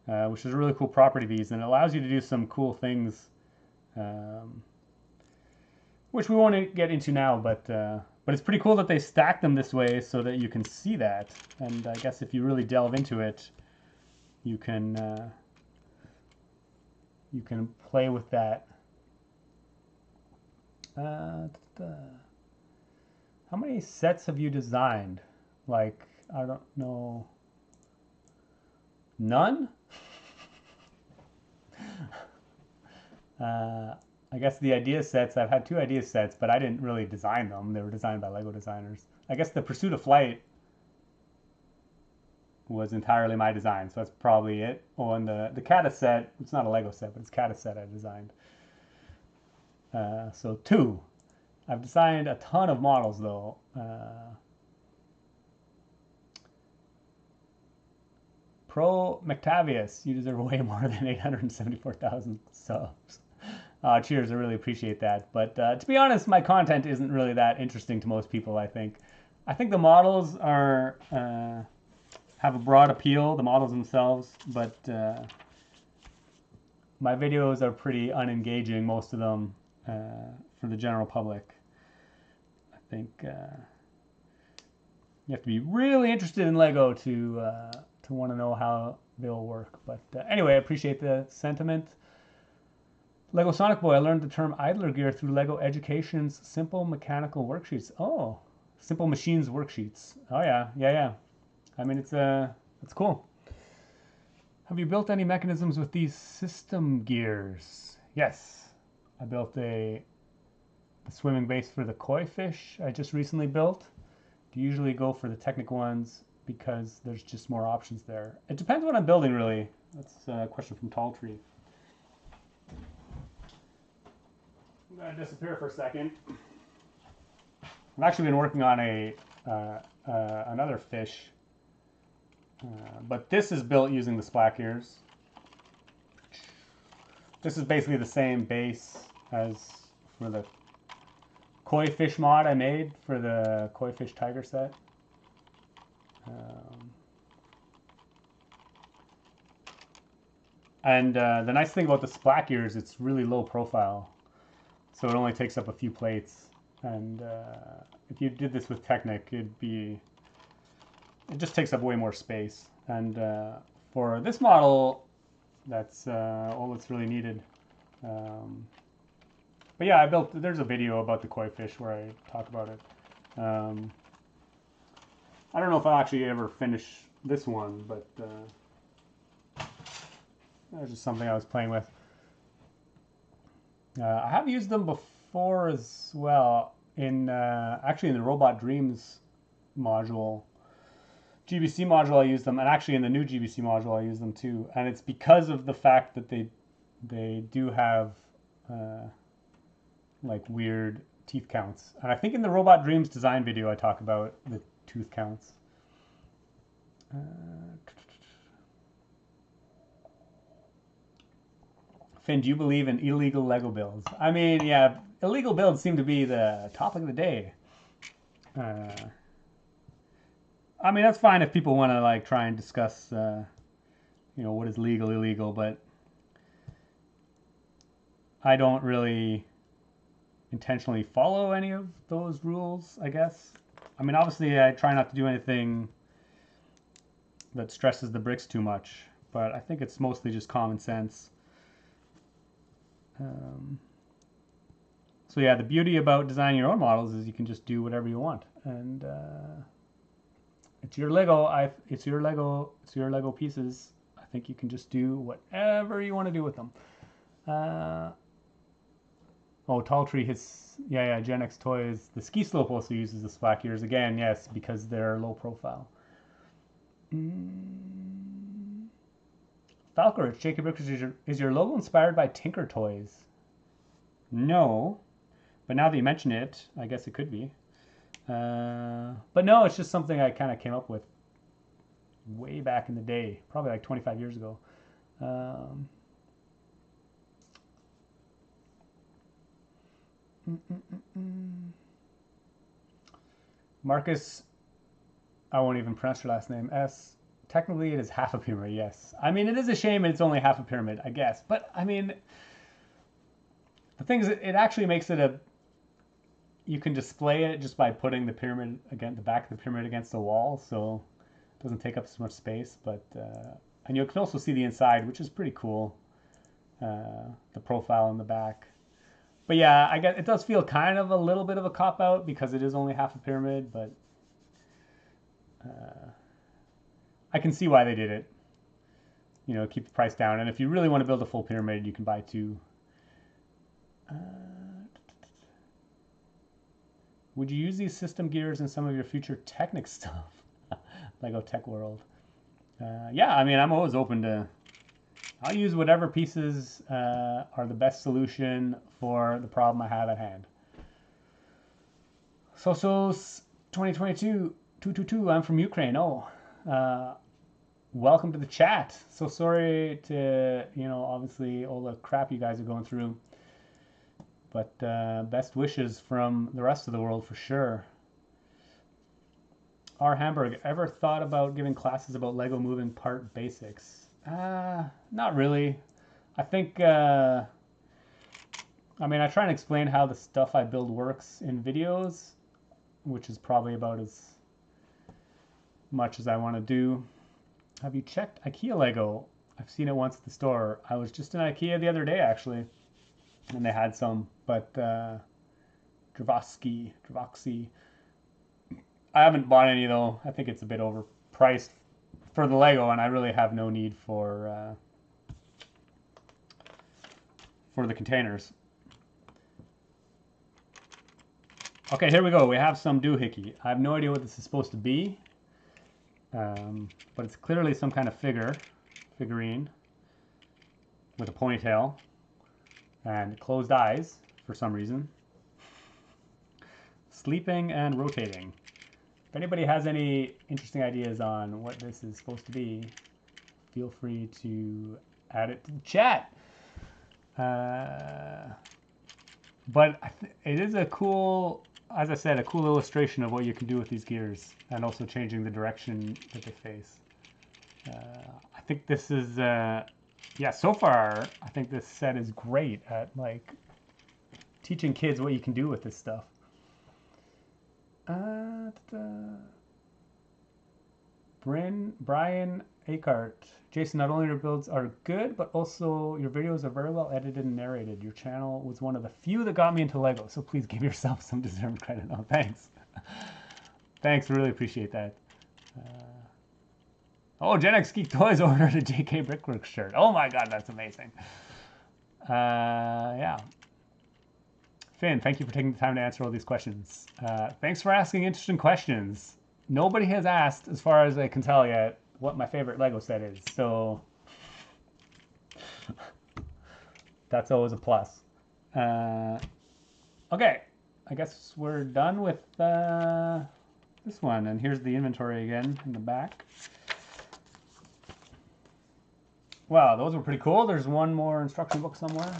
Speaker 1: which is a really cool property of these, and it allows you to do some cool things, which we won't get into now, but it's pretty cool that they stack them this way so that you can see that. And I guess if you really delve into it, you can play with that. How many sets have you designed? Like, I don't know. None? I guess the idea sets, I've had 2 idea sets, but I didn't really design them. They were designed by Lego designers. I guess the Pursuit of Flight was entirely my design, so that's probably it. Oh, and the Kata set, it's not a Lego set, but it's Kata set I designed. So 2. I've designed a ton of models though. Pro McTavius, you deserve way more than 874,000 subs. Cheers, I really appreciate that. But to be honest, my content isn't really that interesting to most people, I think. I think the models are have a broad appeal, the models themselves, but my videos are pretty unengaging, most of them, for the general public. I think you have to be really interested in Lego to want to know how they'll work. But anyway, I appreciate the sentiment. Lego Sonic Boy, I learned the term idler gear through Lego Education's Simple Mechanical Worksheets. Oh, Simple Machines Worksheets. Oh yeah. I mean, it's cool. Have you built any mechanisms with these system gears? Yes. I built a swimming base for the koi fish I just recently built. I usually go for the Technic ones because there's just more options there. It depends what I'm building, really. That's a question from Tall Tree. I'm going to disappear for a second. I've actually been working on another fish, but this is built using the splack gears. This is basically the same base as for the koi fish mod I made for the koi fish tiger set. The nice thing about the splack gears, it's really low profile, so it only takes up a few plates. And if you did this with Technic, it just takes up way more space. And for this model, that's all that's really needed. But yeah, there's a video about the koi fish where I talk about it. I don't know if I'll actually ever finish this one, but that's just something I was playing with. I have used them before as well actually in the Robot Dreams module. GBC module I use them, and actually in the new GBC module I use them too. And it's because of the fact that they do have like weird teeth counts. And I think in the Robot Dreams design video I talk about the tooth counts. Finn, do you believe in illegal Lego builds? I mean, yeah, illegal builds seem to be the topic of the day. I mean, that's fine if people want to like try and discuss, you know, what is legal, illegal, but I don't really intentionally follow any of those rules, I guess. I mean, obviously, I try not to do anything that stresses the bricks too much, but I think it's mostly just common sense. So yeah, the beauty about designing your own models is you can just do whatever you want, and it's your Lego. It's your Lego pieces. I think you can just do whatever you want to do with them. Oh, Tall Tree, Gen X Toys. The ski slope also uses the splack gears again. Yes, because they're low profile. Falcor, Jacob Rickers, is your logo inspired by Tinker Toys? No, but now that you mention it, I guess it could be. But no, it's just something I kind of came up with way back in the day, probably like 25 years ago. Marcus, I won't even pronounce your last name. S. Technically, it is half a pyramid, yes. I mean, it is a shame it's only half a pyramid, I guess. But, I mean, the thing is, it actually makes it you can display it just by putting the pyramid, again, the back of the pyramid against the wall, so it doesn't take up so much space. But, and you can also see the inside, which is pretty cool, the profile in the back. But yeah, I guess it does feel kind of a little bit of a cop-out because it is only half a pyramid, but I can see why they did it. You know, keep the price down. And if you really want to build a full pyramid, you can buy two. Would you use these system gears in some of your future Technic stuff? Lego Tech World. Yeah, I mean, I'm always open to... I'll use whatever pieces are the best solution for the problem I have at hand. So 2022 222. I'm from Ukraine. Oh, welcome to the chat. So sorry to, you know, obviously all the crap you guys are going through, but best wishes from the rest of the world for sure. R. Hamburg, ever thought about giving classes about Lego moving part basics? Not really. I think, I mean, I try and explain how the stuff I build works in videos, which is probably about as much as I want to do. Have you checked IKEA Lego? I've seen it once at the store. I was just in IKEA the other day, actually, and they had some, but Dravoxy. I haven't bought any, though. I think it's a bit overpriced for the Lego, and I really have no need for the containers. Okay, here we go. We have some doohickey. I have no idea what this is supposed to be, but it's clearly some kind of figurine with a ponytail and closed eyes for some reason. Sleeping and rotating. If anybody has any interesting ideas on what this is supposed to be, feel free to add it to the chat. But it is a cool, as I said, a cool illustration of what you can do with these gears, and also changing the direction that they face. I think this is, yeah, so far, I think this set is great at like teaching kids what you can do with this stuff. Brian Akart. Jason, not only your builds are good, but also your videos are very well edited and narrated. Your channel was one of the few that got me into Lego, so please give yourself some deserved credit. Oh, thanks. Thanks, really appreciate that. Oh, Gen X Geek Toys ordered a JK Brickworks shirt. Oh my god, that's amazing. Yeah. Finn, thank you for taking the time to answer all these questions. Thanks for asking interesting questions. Nobody has asked, as far as I can tell yet, what my favorite Lego set is, so that's always a plus. Okay, I guess we're done with this one, and here's the inventory again in the back. Wow, those were pretty cool. There's one more instruction book somewhere.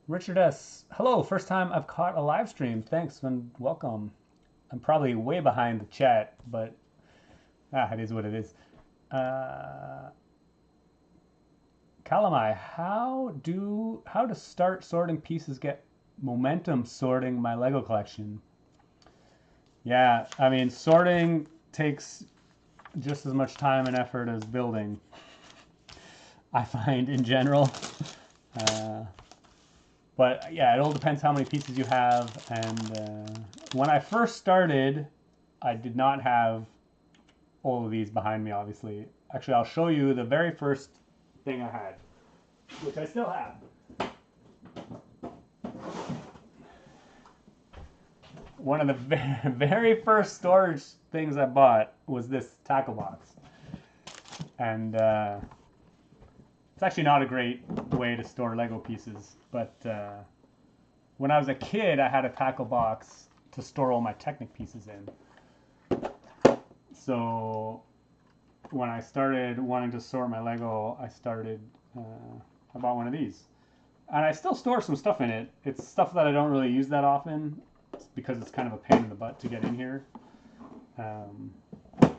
Speaker 1: Richard S. Hello, first time I've caught a live stream. Thanks and welcome. I'm probably way behind the chat, but it is what it is. Calamai, how to start sorting pieces, get momentum sorting my Lego collection? Yeah, I mean, sorting takes just as much time and effort as building, I find, in general. But yeah, it all depends how many pieces you have. And when I first started, I did not have all of these behind me, obviously. Actually, I'll show you the very first thing I had, which I still have. One of the very first storage things I bought was this tackle box. And it's actually not a great way to store Lego pieces, but when I was a kid, I had a tackle box to store all my Technic pieces in. So when I started wanting to sort my Lego, I bought one of these. And I still store some stuff in it. It's stuff that I don't really use that often, because it's kind of a pain in the butt to get in here. But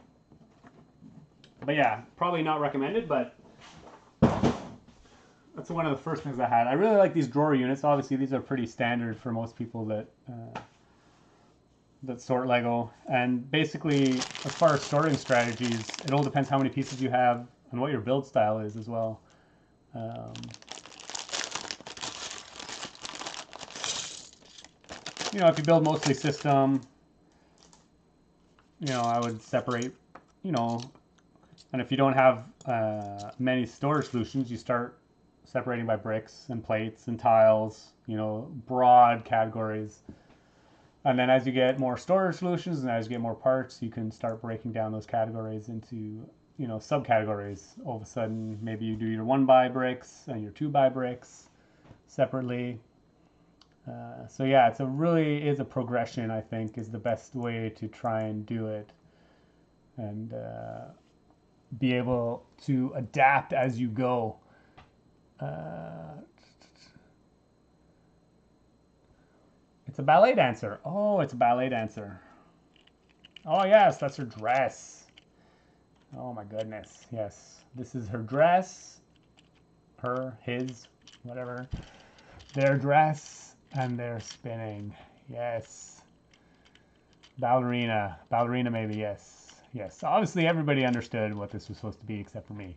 Speaker 1: yeah, probably not recommended, but that's one of the first things I had. I really like these drawer units. Obviously, these are pretty standard for most people that sort Lego. And basically, as far as sorting strategies, it all depends how many pieces you have and what your build style is as well. You know, if you build mostly system, you know, I would separate, you know, and if you don't have many storage solutions, you start separating by bricks and plates and tiles, you know, broad categories. And then as you get more storage solutions and as you get more parts, you can start breaking down those categories into, you know, subcategories. All of a sudden, maybe you do your 1x bricks and your 2x bricks separately. So yeah, it really is a progression, I think, is the best way to try and do it. And be able to adapt as you go. It's a ballet dancer. Oh, it's a ballet dancer. Oh yes, that's her dress. Oh my goodness, yes. This is her dress. Her, his, whatever. Their dress, and they're spinning. Yes. Ballerina. Ballerina maybe, yes. Yes. Obviously everybody understood what this was supposed to be except for me.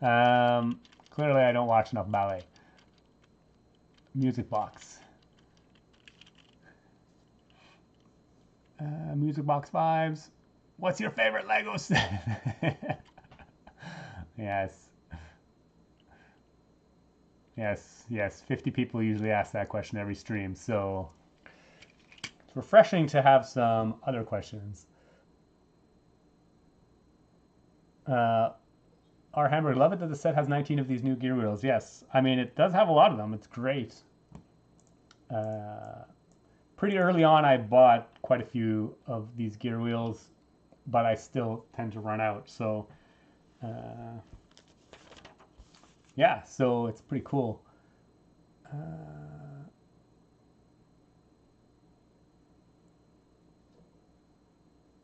Speaker 1: Clearly I don't watch enough ballet. Music box. Music Box Vibes. What's your favorite Lego set? Yes. Yes. 50 people usually ask that question every stream, so it's refreshing to have some other questions. Our Hamburger, love it that the set has 19 of these new gear wheels. Yes, I mean, it does have a lot of them. It's great. Pretty early on, I bought quite a few of these gear wheels, but I still tend to run out. So, yeah, so it's pretty cool.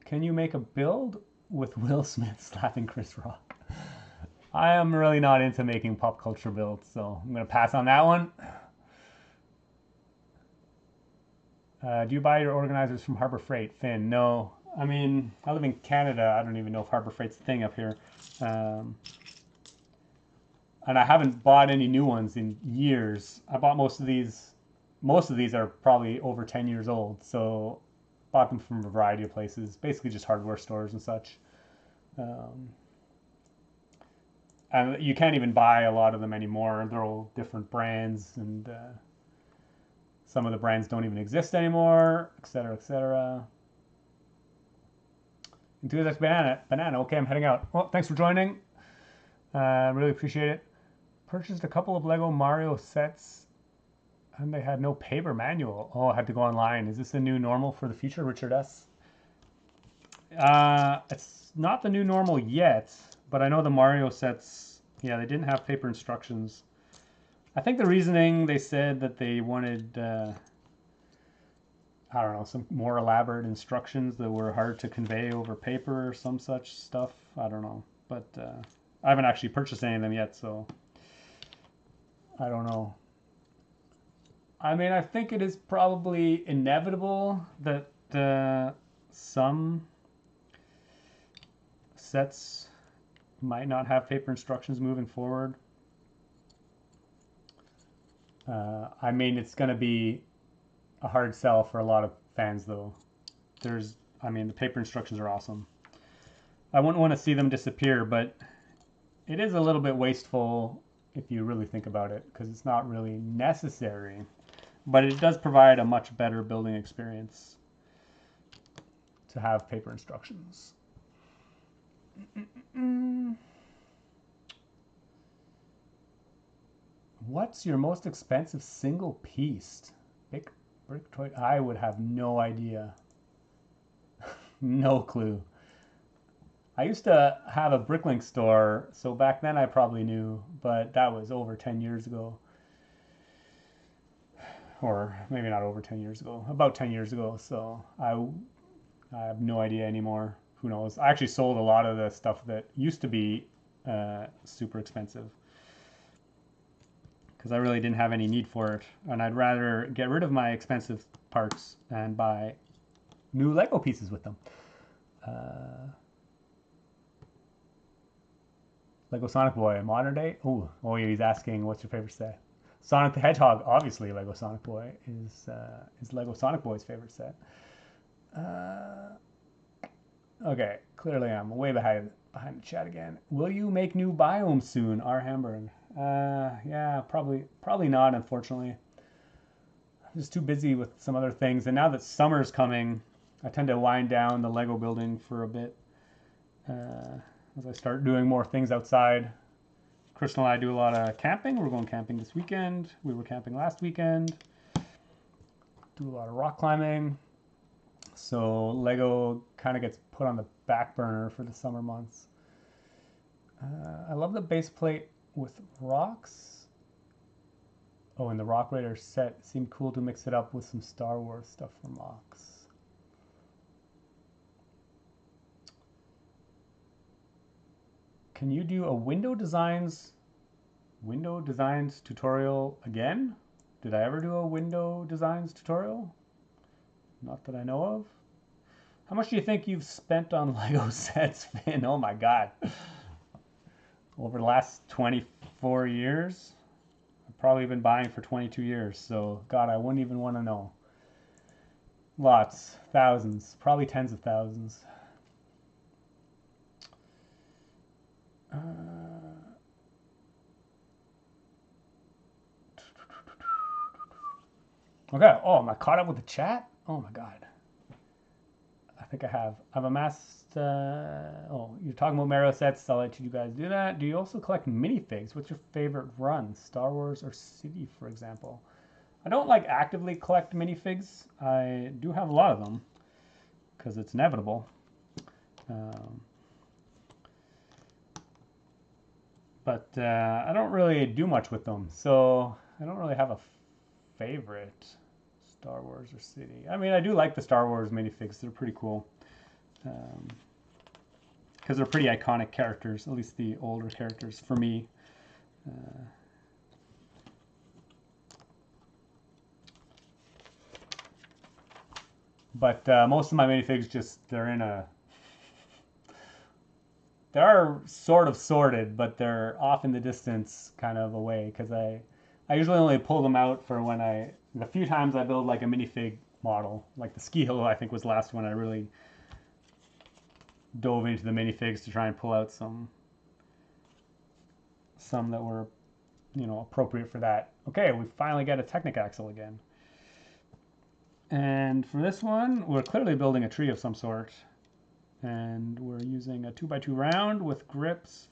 Speaker 1: Can you make a build with Will Smith slapping Chris Rock? I am really not into making pop culture builds, so I'm going to pass on that one. Do you buy your organizers from Harbor Freight? Finn, no. I mean, I live in Canada. I don't even know if Harbor Freight's a thing up here. And I haven't bought any new ones in years. I bought most of these. Most of these are probably over 10 years old, so bought them from a variety of places, basically just hardware stores and such. And you can't even buy a lot of them anymore. They're all different brands, and some of the brands don't even exist anymore, etc., etc. Enthusiast banana. Okay, I'm heading out. Well, thanks for joining. Really appreciate it. Purchased a couple of Lego Mario sets, and they had no paper manual. Oh, I had to go online. Is this the new normal for the future, Richard S? It's not the new normal yet, but I know the Mario sets, yeah, they didn't have paper instructions. I think the reasoning, they said that they wanted, I don't know, some more elaborate instructions that were hard to convey over paper or some such stuff. I don't know, but I haven't actually purchased any of them yet, so I don't know. I mean, I think it is probably inevitable that some sets might not have paper instructions moving forward. I mean, it's going to be a hard sell for a lot of fans, though. I mean, the paper instructions are awesome. I wouldn't want to see them disappear, but it is a little bit wasteful if you really think about it, because it's not really necessary. But it does provide a much better building experience to have paper instructions. What's your most expensive single piece? Brick toy? I would have no idea. No clue. I used to have a Bricklink store, so back then I probably knew, but that was over 10 years ago. Or maybe not over 10 years ago, about 10 years ago, so I have no idea anymore. Who knows? I actually sold a lot of the stuff that used to be super expensive, because I really didn't have any need for it, and I'd rather get rid of my expensive parts and buy new Lego pieces with them. Lego Sonic Boy, modern day? Oh, he's asking what's your favorite set? Sonic the Hedgehog, obviously. Lego Sonic Boy is Lego Sonic Boy's favorite set. Okay, clearly I'm way behind the chat again. Will you make new biomes soon, R. Hamburg? Yeah, probably not, unfortunately. I'm just too busy with some other things, and now that summer's coming, I tend to wind down the Lego building for a bit as I start doing more things outside. Crystal and I do a lot of camping. We're going camping this weekend. We were camping last weekend. Do a lot of rock climbing. So Lego kind of gets put on the back burner for the summer months. I love the base plate with rocks. Oh, and the Rock Raider set. It seemed cool to mix it up with some Star Wars stuff from rocks. Can you do a window designs tutorial again? Did I ever do a window designs tutorial? Not that I know of. How much do you think you've spent on Lego sets, Finn? Oh my God. Over the last 24 years? I've probably been buying for 22 years, so God, I wouldn't even want to know. Lots, thousands, probably tens of thousands. Okay. Oh, am I caught up with the chat? Oh my god. I think I have. I've amassed. Oh, you're talking about Mario sets. I'll let you guys do that. Do you also collect minifigs? What's your favorite run? Star Wars or City, for example? I don't like actively collect minifigs. I do have a lot of them because it's inevitable. But I don't really do much with them, so I don't really have a favorite. Star Wars or City. I mean, I do like the Star Wars minifigs. They're pretty cool. Because they're pretty iconic characters, at least the older characters for me. But most of my minifigs just, they're sort of sorted, but they're off in the distance kind of away because I usually only pull them out for when the few times I build like a minifig model, like the ski hill I think was the last one I really dove into the minifigs to try and pull out some that were, appropriate for that. Okay, we finally get a Technic Axle again. And for this one, we're clearly building a tree of some sort. And we're using a 2x2 round with grips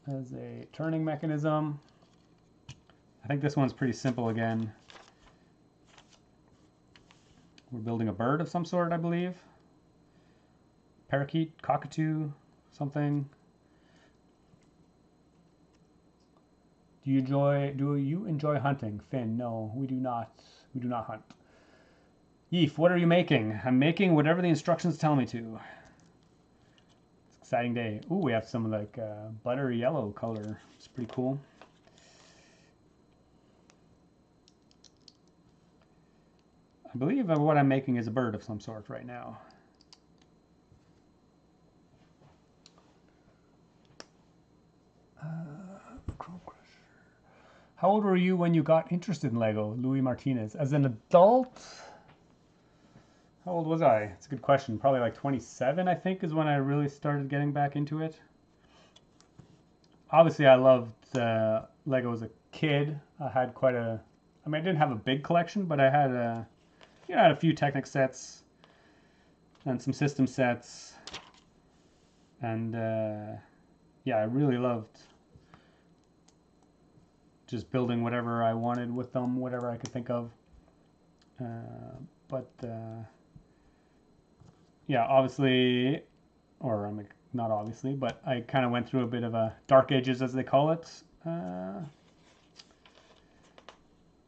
Speaker 1: as a turning mechanism. I think this one's pretty simple again. We're building a bird of some sort, I believe. Parakeet, cockatoo, something. Do you enjoy hunting? Finn, no, we do not. We do not hunt. Yeef, what are you making? I'm making whatever the instructions tell me to. It's an exciting day. Ooh, we have some like buttery yellow color. It's pretty cool. I believe what I'm making is a bird of some sort right now. How old were you when you got interested in Lego? Louis Martinez. As an adult? How old was I? It's a good question. Probably like 27, I think, is when I really started getting back into it. Obviously, I loved Lego as a kid. I had I didn't have a big collection, but I had a few Technic sets and some system sets. And yeah, I really loved just building whatever I wanted with them, whatever I could think of. Yeah, obviously, or not obviously, but I kind of went through a bit of a dark ages, as they call it,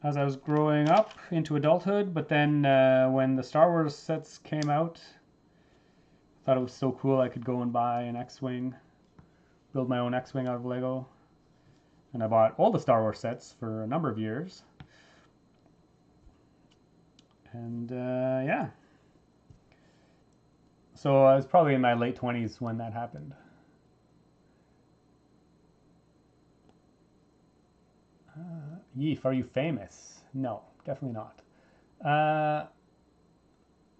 Speaker 1: as I was growing up into adulthood. But then when the Star Wars sets came out, I thought it was so cool I could go and buy an X-Wing, build my own X-Wing out of Lego. And I bought all the Star Wars sets for a number of years. And yeah. So I was probably in my late 20s when that happened. Yeef, are you famous? No, definitely not.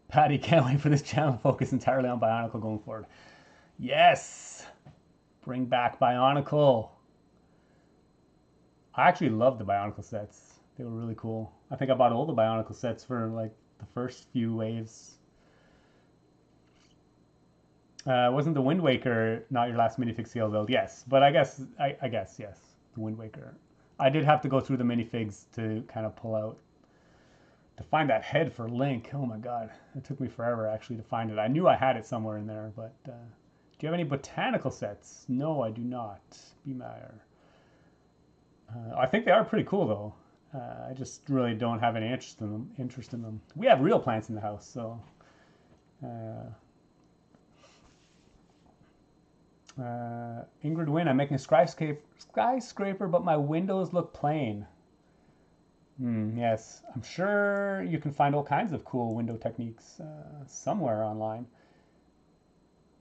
Speaker 1: Patty, can't wait for this channel to focus entirely on Bionicle going forward. Yes! Bring back Bionicle. I actually loved the Bionicle sets. They were really cool. I think I bought all the Bionicle sets for like the first few waves. Wasn't the Wind Waker not your last minifig scale build? Yes, but I guess yes, the Wind Waker. I did have to go through the minifigs to kind of to find that head for Link. Oh my god, it took me forever actually to find it. I knew I had it somewhere in there, but do you have any botanical sets? No, I do not. Be Meyer. I think they are pretty cool though. I just really don't have any interest in them. We have real plants in the house, so. Ingrid Wynn, I'm making a skyscraper, but my windows look plain. Yes, I'm sure you can find all kinds of cool window techniques somewhere online.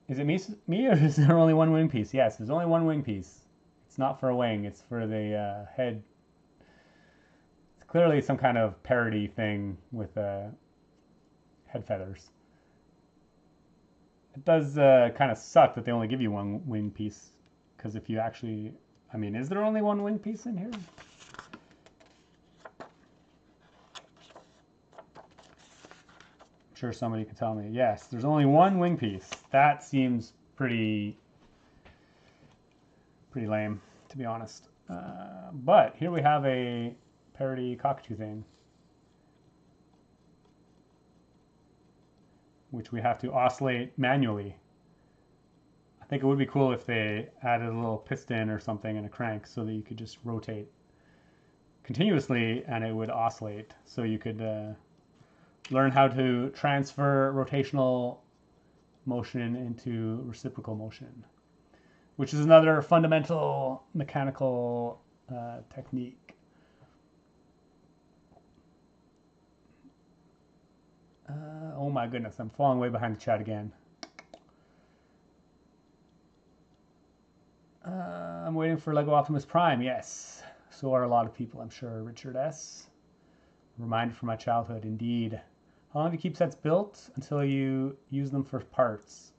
Speaker 1: Is it me or is there only one wing piece? Yes, there's only one wing piece. It's not for a wing, it's for the head. clearly some kind of parody thing with head feathers. It does kind of suck that they only give you one wing piece, because if you actually, I mean, is there only one wing piece in here? I'm sure somebody can tell me. Yes, there's only one wing piece. That seems pretty lame, to be honest. But here we have a parody cockatoo thing, which we have to oscillate manually. I think it would be cool if they added a little piston or something and a crank so that you could just rotate continuously and it would oscillate. So you could learn how to transfer rotational motion into reciprocal motion, which is another fundamental mechanical technique. Oh my goodness, I'm falling way behind the chat again. I'm waiting for Lego Optimus Prime. Yes, so are a lot of people, I'm sure. Richard S. Reminder from my childhood, indeed. How long do you keep sets built until you use them for parts?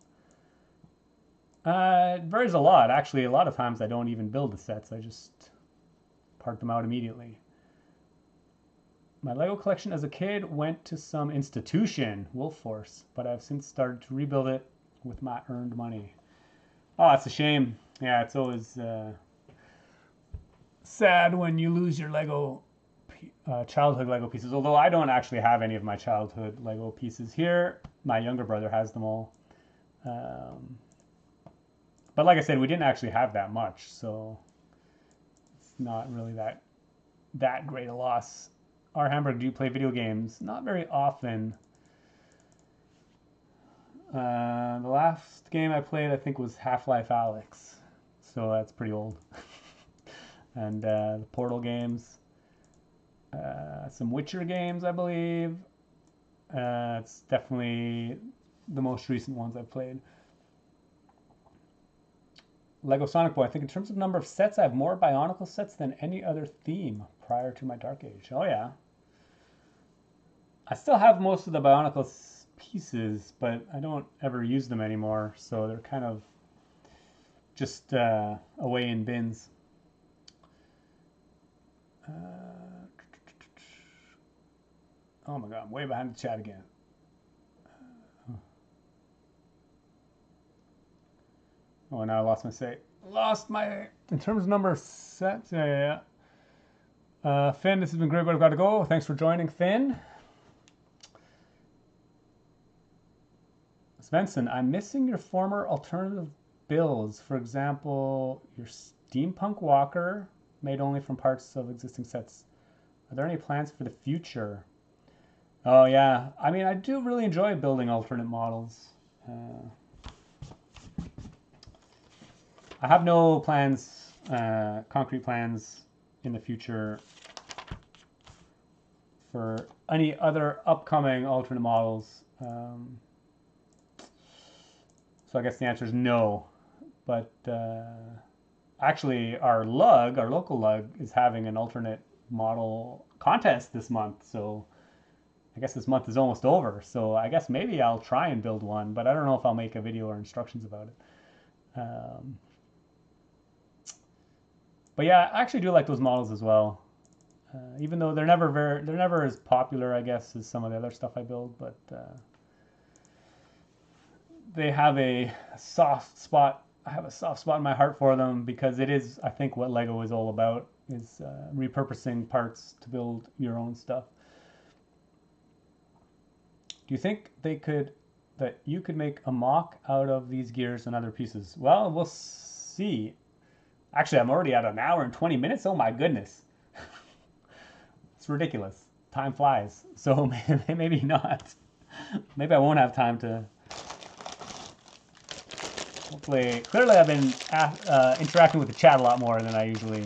Speaker 1: It varies a lot. Actually, a lot of times I don't even build the sets. I just part them out immediately. My Lego collection as a kid went to some institution, Wolf Force, but I've since started to rebuild it with my earned money. Oh, it's a shame. Yeah, it's always sad when you lose your Lego childhood Lego pieces, although I don't actually have any of my childhood Lego pieces here. My younger brother has them all. But like I said, we didn't actually have that much, so it's not really that great a loss. Our Hamburg, do you play video games? Not very often. The last game I played, I think, was Half-Life Alyx, so that's pretty old. And the Portal games, some Witcher games, I believe. It's definitely the most recent ones I've played. Lego Sonic Boy, I think in terms of number of sets, I have more Bionicle sets than any other theme prior to my Dark Age. Oh yeah. I still have most of the Bionicle pieces, but I don't ever use them anymore, so they're kind of just away in bins. Oh my god, I'm way behind the chat again. Oh, now I lost my say. In terms of number of sets, yeah. Finn, this has been great, but I've got to go. Thanks for joining, Finn. Svensson, I'm missing your former alternative builds. For example, your steampunk walker made only from parts of existing sets. Are there any plans for the future? Oh yeah, I mean, I do really enjoy building alternate models. I have no plans, concrete plans in the future for any other upcoming alternate models. So I guess the answer is no. But actually, our local lug, is having an alternate model contest this month. So I guess this month is almost over. So I guess maybe I'll try and build one, but I don't know if I'll make a video or instructions about it. But yeah, I actually do like those models as well. Even though they're never as popular, I guess, as some of the other stuff I build, but they have a soft spot. I have a soft spot in my heart for them because it is, I think, what Lego is all about, is repurposing parts to build your own stuff. Do you think that you could make a mock out of these gears and other pieces? Well, we'll see. Actually, I'm already at an hour and 20 minutes. Oh my goodness. It's ridiculous. Time flies. So maybe not. Maybe I won't have time to. Hopefully, clearly I've been interacting with the chat a lot more than I usually.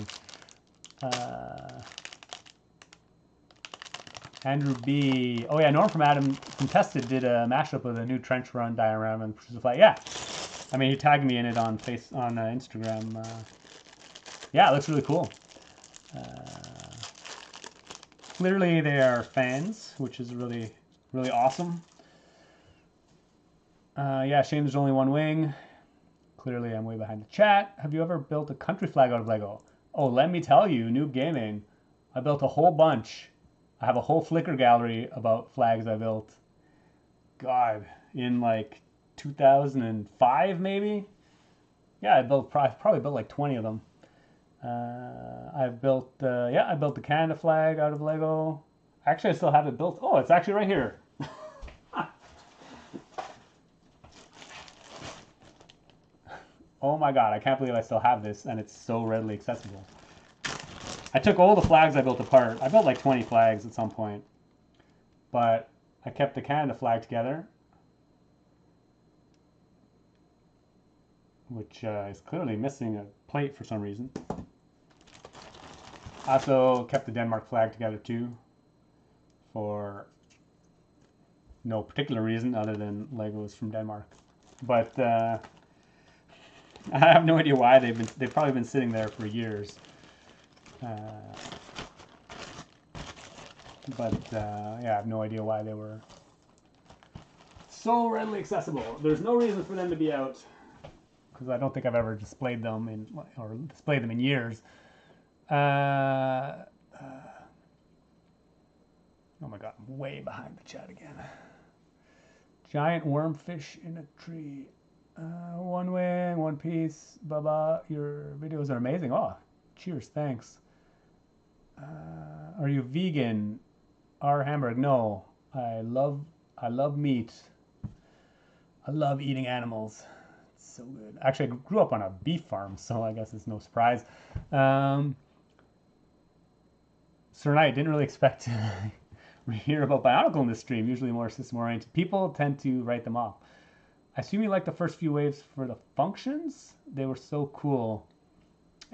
Speaker 1: Andrew B. Oh yeah, Norm from Adam Contested did a mashup of the new trench run diorama and Crucify. Yeah, I mean he tagged me in it on Instagram. Yeah, it looks really cool. Clearly they are fans, which is really, really awesome. Yeah, shame there's only one wing. Clearly I'm way behind the chat. Have you ever built a country flag out of Lego? Oh, let me tell you, Noob Gaming. I built a whole bunch. I have a whole Flickr gallery about flags I built. God, in like 2005 maybe? Yeah, I probably built like 20 of them. I built the Canada flag out of Lego. Actually, I still have it built. Oh, it's actually right here. Oh my God, I can't believe I still have this and it's so readily accessible. I took all the flags I built apart. I built like 20 flags at some point, but I kept the Canada flag together, which is clearly missing a plate for some reason. I also kept the Denmark flag together too, for no particular reason other than Legos from Denmark. But I have no idea why they've probably been sitting there for years. Yeah, I have no idea why they were so readily accessible. There's no reason for them to be out, because I don't think I've ever displayed them in years. Oh my God, I'm way behind the chat again. Giant wormfish in a tree. One wing, one piece. Baba, your videos are amazing. Oh, cheers, thanks. Are you vegan? R. Hamburg? No, I love meat. I love eating animals. It's so good. Actually, I grew up on a beef farm, so I guess it's no surprise. Sir Knight, didn't really expect to hear about Bionicle in this stream. Usually more system oriented. People tend to write them off. I assume you like the first few waves for the functions. They were so cool.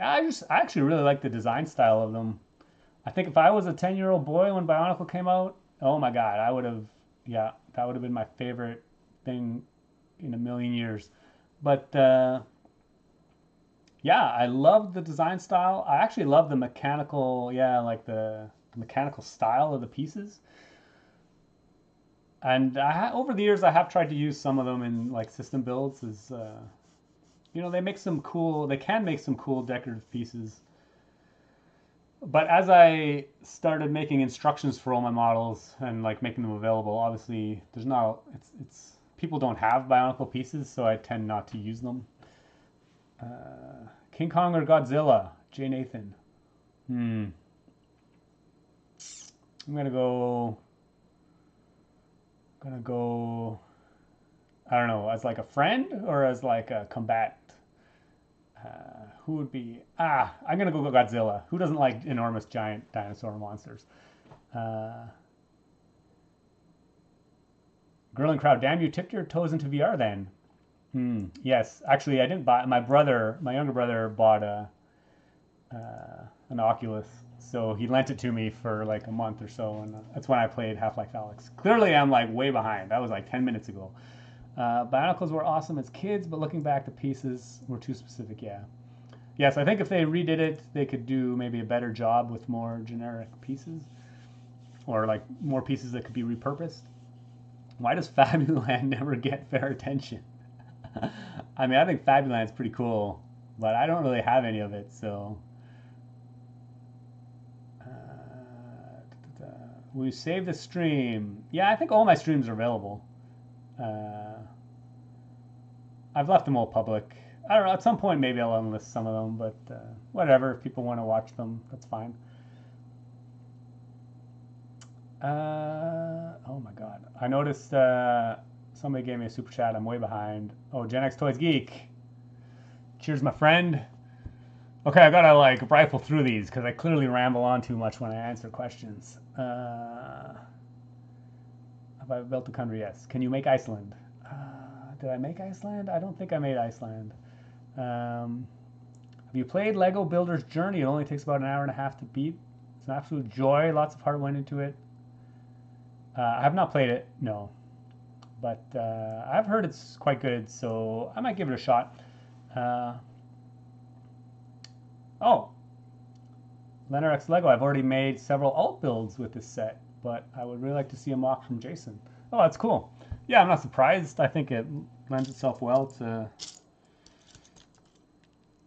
Speaker 1: I actually really like the design style of them. I think if I was a 10-year-old boy when Bionicle came out, oh my God, that would have been my favorite thing in a million years. But yeah, I love the design style. I actually love the mechanical, like the mechanical style of the pieces. And over the years, I have tried to use some of them in like system builds. As they can make some cool decorative pieces. But as I started making instructions for all my models and like making them available, obviously people don't have Bionicle pieces, so I tend not to use them. King Kong or Godzilla? J. Nathan. I'm gonna go, I don't know, as like a friend or as like a combatant. Who would be? I'm gonna go Godzilla. Who doesn't like enormous giant dinosaur monsters? Girl in crowd. Damn, you tipped your toes into VR then. Yes, actually, I didn't buy. My younger brother bought an Oculus, so he lent it to me for like a month or so, and that's when I played Half-Life Alyx. Clearly, I'm like way behind. That was like 10 minutes ago. Bionicles were awesome as kids, but looking back, the pieces were too specific. Yeah. Yes, I think if they redid it, they could do maybe a better job with more generic pieces, or like more pieces that could be repurposed. Why does Fabuland never get fair attention? I mean, I think Fabuland's pretty cool, but I don't really have any of it, so. Will you save the stream? Yeah, I think all my streams are available. I've left them all public. I don't know, at some point maybe I'll unlist some of them, but whatever, if people want to watch them, that's fine. Oh my God. I noticed somebody gave me a super chat. I'm way behind. Oh, Gen X Toys Geek. Cheers, my friend. Okay, I gotta like rifle through these because I clearly ramble on too much when I answer questions. Have I built a country? Yes. Can you make Iceland? Did I make Iceland? I don't think I made Iceland. Have you played Lego Builder's Journey? It only takes about an hour and a half to beat. It's an absolute joy. Lots of heart went into it. I have not played it, no. But I've heard it's quite good, so I might give it a shot. Oh. Leonard X Lego. I've already made several alt builds with this set, but I would really like to see a mock from Jason. Oh, that's cool. Yeah, I'm not surprised. I think it lends itself well to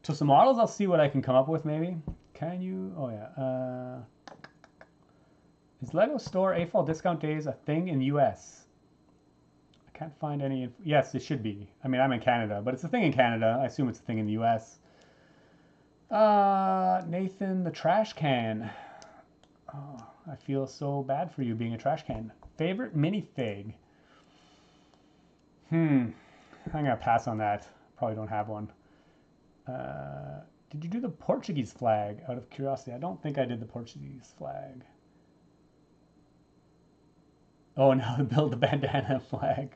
Speaker 1: some models. I'll see what I can come up with maybe. Can you? Oh yeah. Is Lego Store AFOL discount days a thing in the US? I can't find any. Yes, it should be. I mean, I'm in Canada, but it's a thing in Canada. I assume it's a thing in the US. Nathan the trash can. Oh, I feel so bad for you being a trash can. Favorite minifig? I'm gonna pass on that. Probably don't have one. Did you do the Portuguese flag out of curiosity? I don't think I did the Portuguese flag. Oh, now build the bandana flag.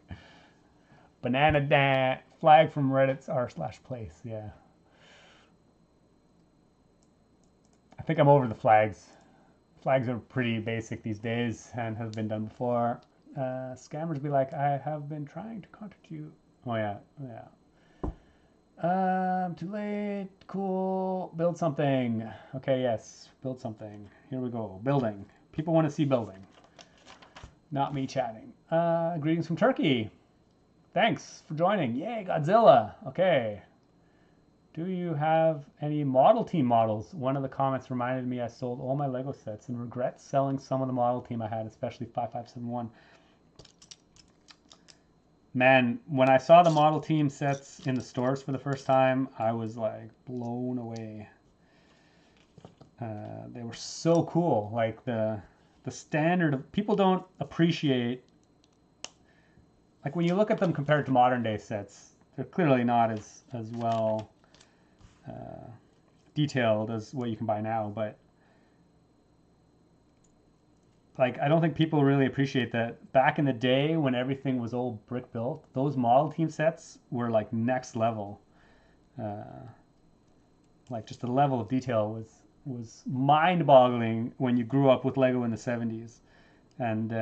Speaker 1: Banana dan flag from Reddit's r/place. Yeah. I think I'm over the flags. Flags are pretty basic these days and have been done before. Scammers be like, I have been trying to contact you. Oh yeah, yeah. Too late. Cool. Build something. Okay, yes. Build something. Here we go. Building. People want to see building. Not me chatting. Greetings from Turkey. Thanks for joining. Yay, Godzilla. Okay. Do you have any model team models? One of the comments reminded me I sold all my Lego sets and regret selling some of the model team I had, especially 5571. Man, when I saw the model team sets in the stores for the first time, I was like blown away. They were so cool. Like the standard of people don't appreciate, like when you look at them compared to modern day sets, they're clearly not as well detailed as what you can buy now, but like I don't think people really appreciate that back in the day when everything was old brick built, those model team sets were like next level. Like just the level of detail was mind-boggling when you grew up with Lego in the 70s. And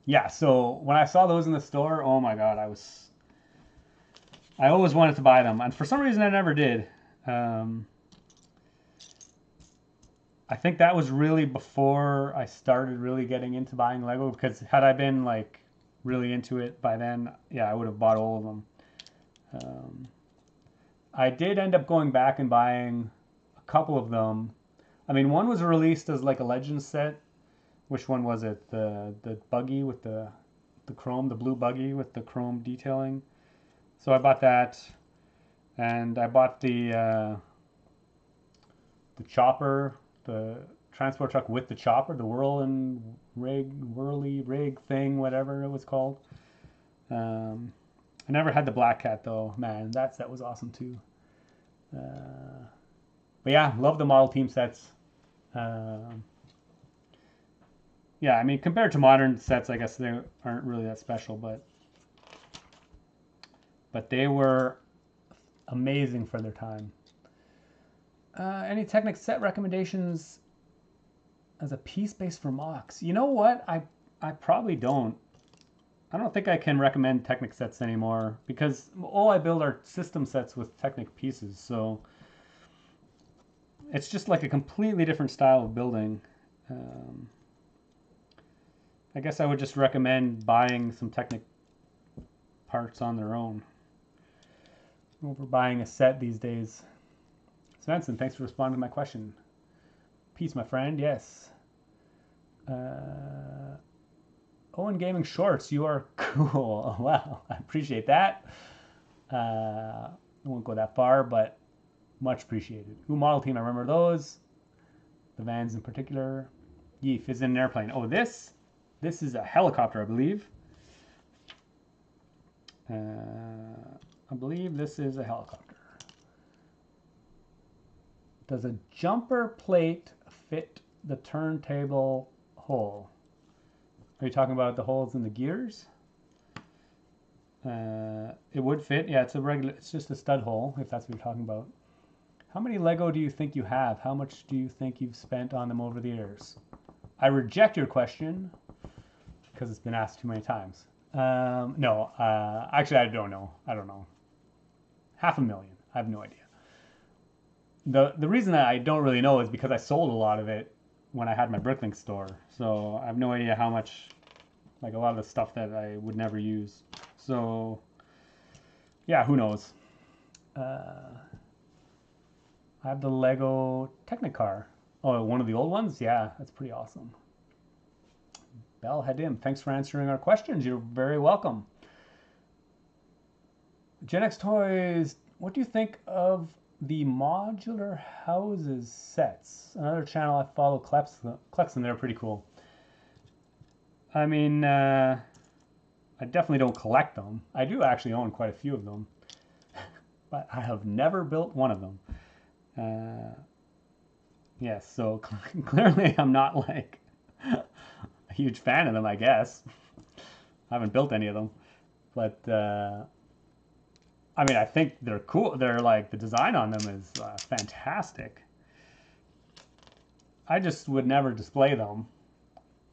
Speaker 1: yeah, so when I saw those in the store, oh my god, I always wanted to buy them, and for some reason I never did. I think that was really before I started really getting into buying Lego, because had I been like really into it by then, yeah, I would have bought all of them. I did end up going back and buying a couple of them. I mean, one was released as like a Legends set. Which one was it? The buggy with the chrome, the blue buggy with the chrome detailing. So I bought that, and I bought the chopper, the transport truck with the chopper, the whirly rig thing, whatever it was called. I never had the Black Cat though. Man, that set was awesome too. But yeah, love the model team sets. Yeah, I mean, compared to modern sets, I guess they aren't really that special, but they were amazing for their time. Any Technics Set Recommendations as a piece base for mocks? You know what? I probably don't. I don't think I can recommend Technic sets anymore, because all I build are system sets with Technic pieces, so it's just like a completely different style of building. I guess I would just recommend buying some Technic parts on their own over buying a set these days. Svensson, thanks for responding to my question. Peace, my friend. Yes. Owen Gaming Shorts, you are cool. Wow, I appreciate that. I won't go that far, but much appreciated. Ooh, model team, I remember those. The vans in particular. Yeef is in an airplane. Oh, this is a helicopter, I believe. I believe this is a helicopter. Does a jumper plate fit the turntable hole? Are you talking about the holes in the gears? It would fit. Yeah, it's just a stud hole, if that's what you're talking about. How many Lego do you think you have? How much do you think you've spent on them over the years? I reject your question because it's been asked too many times. No, actually, I don't know. 500,000. I have no idea. The reason that I don't really know is because I sold a lot of it when I had my Bricklink store. So I have no idea how much, like a lot of the stuff that I would never use. So yeah, who knows? I have the Lego Technic car. Oh, one of the old ones? Yeah, that's pretty awesome. Bell Hadim, thanks for answering our questions. You're very welcome. Gen X Toys, what do you think of the modular houses sets? Another channel I follow, Klexon, they're pretty cool. I mean, I definitely don't collect them. I do actually own quite a few of them, but I have never built one of them. Yes, so clearly I'm not like a huge fan of them, I guess. I haven't built any of them, but I mean, I think they're cool. They're like, the design on them is fantastic. I just would never display them,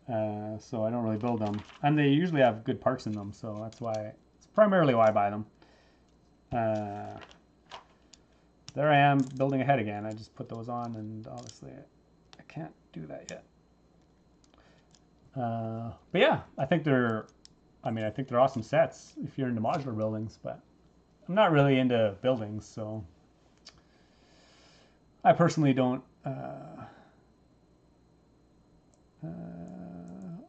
Speaker 1: so I don't really build them. And they usually have good parts in them, so that's why, it's primarily why I buy them. There I am building a head again. I just put those on, and obviously I can't do that yet. But yeah, I think they're awesome sets if you're into modular buildings, but I'm not really into buildings, so I personally don't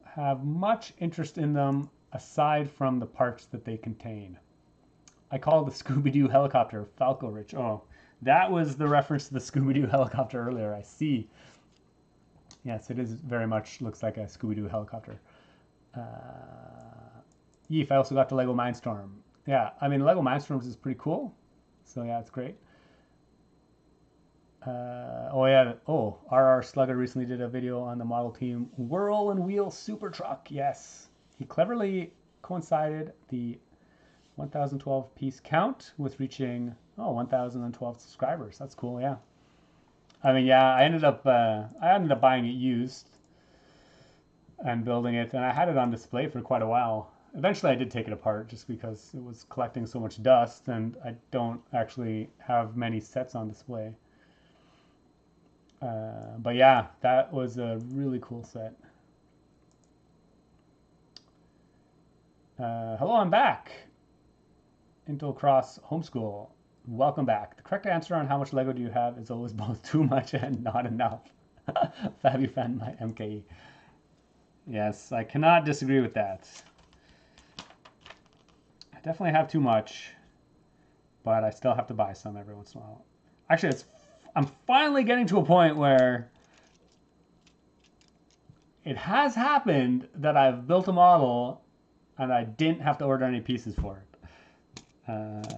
Speaker 1: have much interest in them aside from the parts that they contain. I call the Scooby-Doo helicopter Falco Rich. Oh, that was the reference to the Scooby-Doo helicopter earlier. I see. Yes, it is very much looks like a Scooby-Doo helicopter. Yeef, I also got the Lego Mindstorm. Yeah, I mean, Lego Mindstorms is pretty cool. So yeah, it's great. Oh yeah, RR Slugger recently did a video on the model team Whirl and Wheel Super Truck. Yes, he cleverly coincided the 1012 piece count with reaching 1012 subscribers. That's cool. Yeah, I mean, yeah, I ended up buying it used and building it, and I had it on display for quite a while. Eventually I did take it apart just because it was collecting so much dust, and I don't actually have many sets on display. But yeah, that was a really cool set. Hello, I'm back. Intel Cross Homeschool. Welcome back. The correct answer on how much Lego do you have is always both too much and not enough. Fabby fan my MKE. Yes, I cannot disagree with that. I definitely have too much, but I still have to buy some every once in a while. Actually, I'm finally getting to a point where it has happened that I've built a model and I didn't have to order any pieces for it.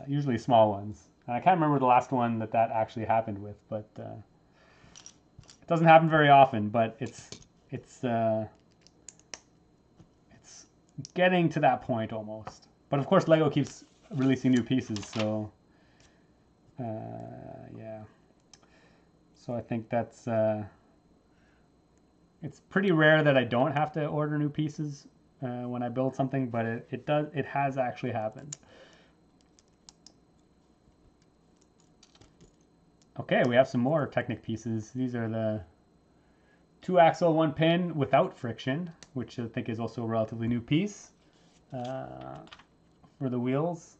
Speaker 1: Usually small ones. And I can't remember the last one that actually happened with, but it doesn't happen very often. But it's getting to that point almost. But of course, Lego keeps releasing new pieces, so yeah. So I think that's it's pretty rare that I don't have to order new pieces when I build something, but it has actually happened. Okay, we have some more Technic pieces. These are the 2-axle 1-pin without friction, which I think is also a relatively new piece for the wheels.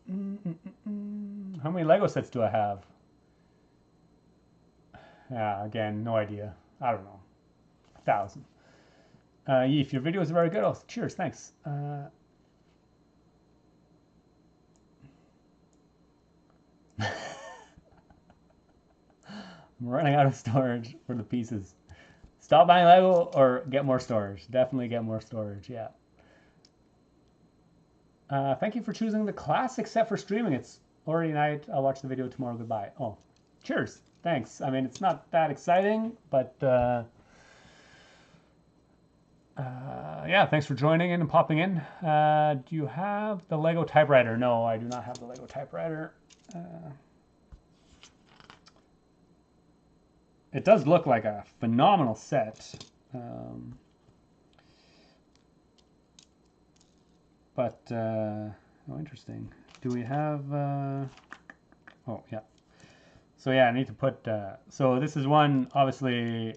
Speaker 1: How many Lego sets do I have? Again, no idea. I don't know. 1,000. Yeef, your video is very good. Oh, cheers, thanks. I'm running out of storage for the pieces. Stop buying Lego or get more storage. Definitely get more storage, yeah. Thank you for choosing the classic set for streaming. It's already night. I'll watch the video tomorrow. Goodbye. Oh, cheers. Thanks. I mean, it's not that exciting, but yeah, thanks for joining in and popping in. Do you have the Lego Typewriter? No, I do not have the Lego Typewriter. It does look like a phenomenal set. But, oh, interesting. Do we have, oh, So yeah, I need to put, so this is one, obviously,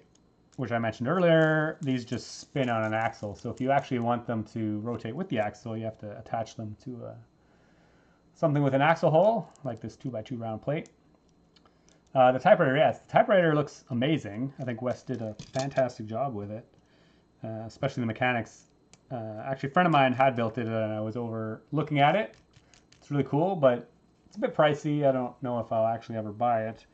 Speaker 1: which I mentioned earlier. These just spin on an axle. So if you actually want them to rotate with the axle, you have to attach them to something with an axle hole, like this 2x2 round plate. The typewriter, yes, the typewriter looks amazing. I think Wes did a fantastic job with it, especially the mechanics. Actually, a friend of mine had built it, and I was over looking at it. It's really cool, but it's a bit pricey. I don't know if I'll actually ever buy it.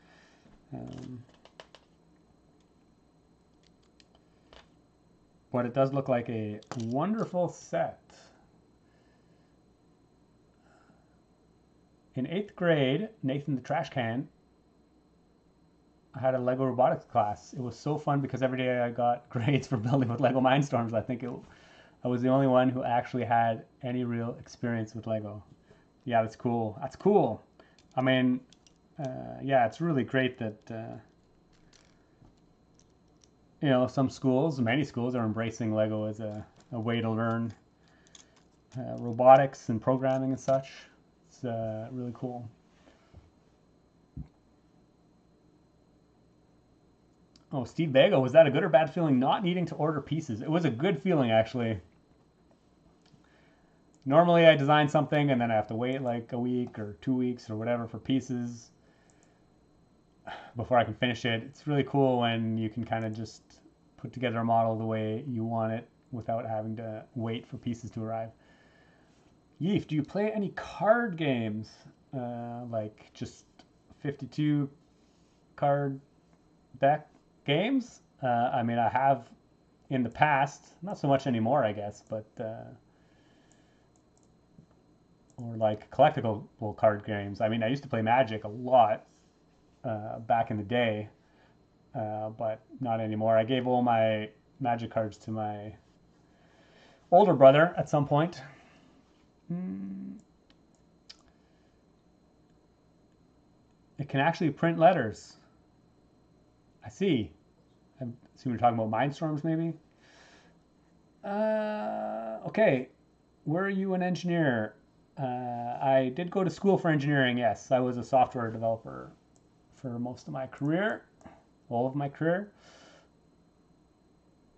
Speaker 1: But it does look like a wonderful set. In 8th grade, Nathan the Trash Can, I had a Lego robotics class. It was so fun because every day I got grades for building with Lego Mindstorms. I think I was the only one who actually had any real experience with Lego. Yeah, that's cool. That's cool. I mean, yeah, it's really great that, you know, some schools, many schools are embracing Lego as a way to learn robotics and programming and such. It's really cool. Oh, Steve Vega, was that a good or bad feeling not needing to order pieces? It was a good feeling, actually. Normally I design something and then I have to wait like a week or 2 weeks or whatever for pieces before I can finish it. It's really cool when you can kind of just put together a model the way you want it without having to wait for pieces to arrive. Yeef, do you play any card games? Like just 52 card deck games? I mean, I have in the past, not so much anymore, I guess, but or like collectible card games. I mean, I used to play Magic a lot back in the day, but not anymore. I gave all my Magic cards to my older brother at some point. It can actually print letters. I see. I assume you're talking about Mindstorms, maybe? Okay. Were you an engineer? I did go to school for engineering, yes. I was a software developer for most of my career, all of my career.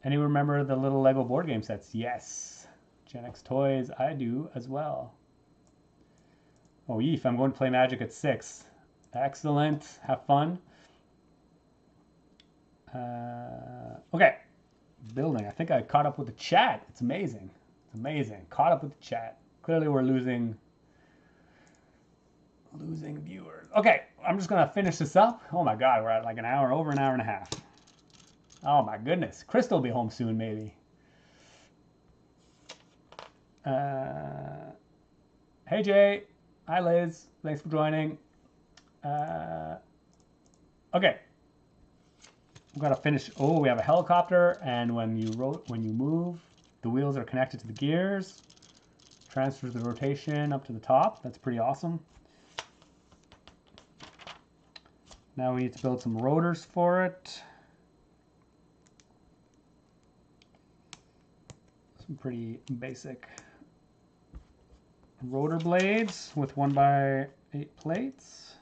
Speaker 1: Any remember the little Lego board game sets? Yes. Gen X Toys, I do as well. Oh, Yeef, I'm going to play Magic at 6. Excellent. Have fun. Okay. Building. I think I caught up with the chat. It's amazing. It's amazing. Caught up with the chat. Clearly we're losing viewers. Okay, I'm just gonna finish this up. Oh my god, we're at like an hour, over an hour and a half. Oh my goodness. Crystal will be home soon, maybe. Hey Jay. Hi Liz. Thanks for joining. Okay. We've got to finish. Oh, we have a helicopter, and when you move, the wheels are connected to the gears. Transfers the rotation up to the top. That's pretty awesome. Now we need to build some rotors for it. Some pretty basic rotor blades with 1x8 plates.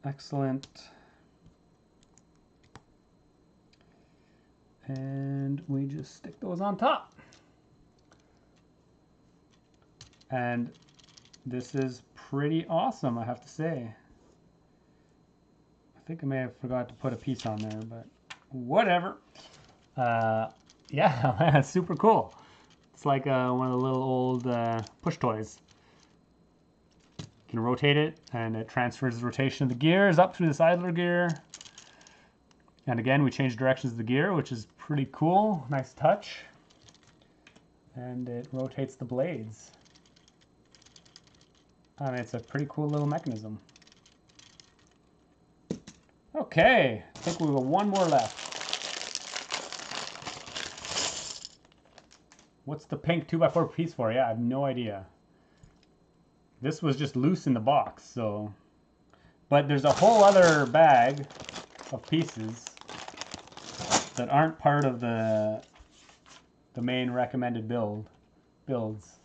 Speaker 1: Excellent. And we just stick those on top. And this is pretty awesome, I have to say. I think I may have forgot to put a piece on there, but whatever. Yeah, that's super cool. It's like one of the little old push toys. You can rotate it, and it transfers the rotation of the gears up through this idler gear. And again, we change directions of the gear, which is pretty cool. Nice touch. And it rotates the blades. I mean, it's a pretty cool little mechanism. Okay, I think we have one more left. What's the pink 2x4 piece for? Yeah, I have no idea. This was just loose in the box, so. But there's a whole other bag of pieces that aren't part of the main recommended builds.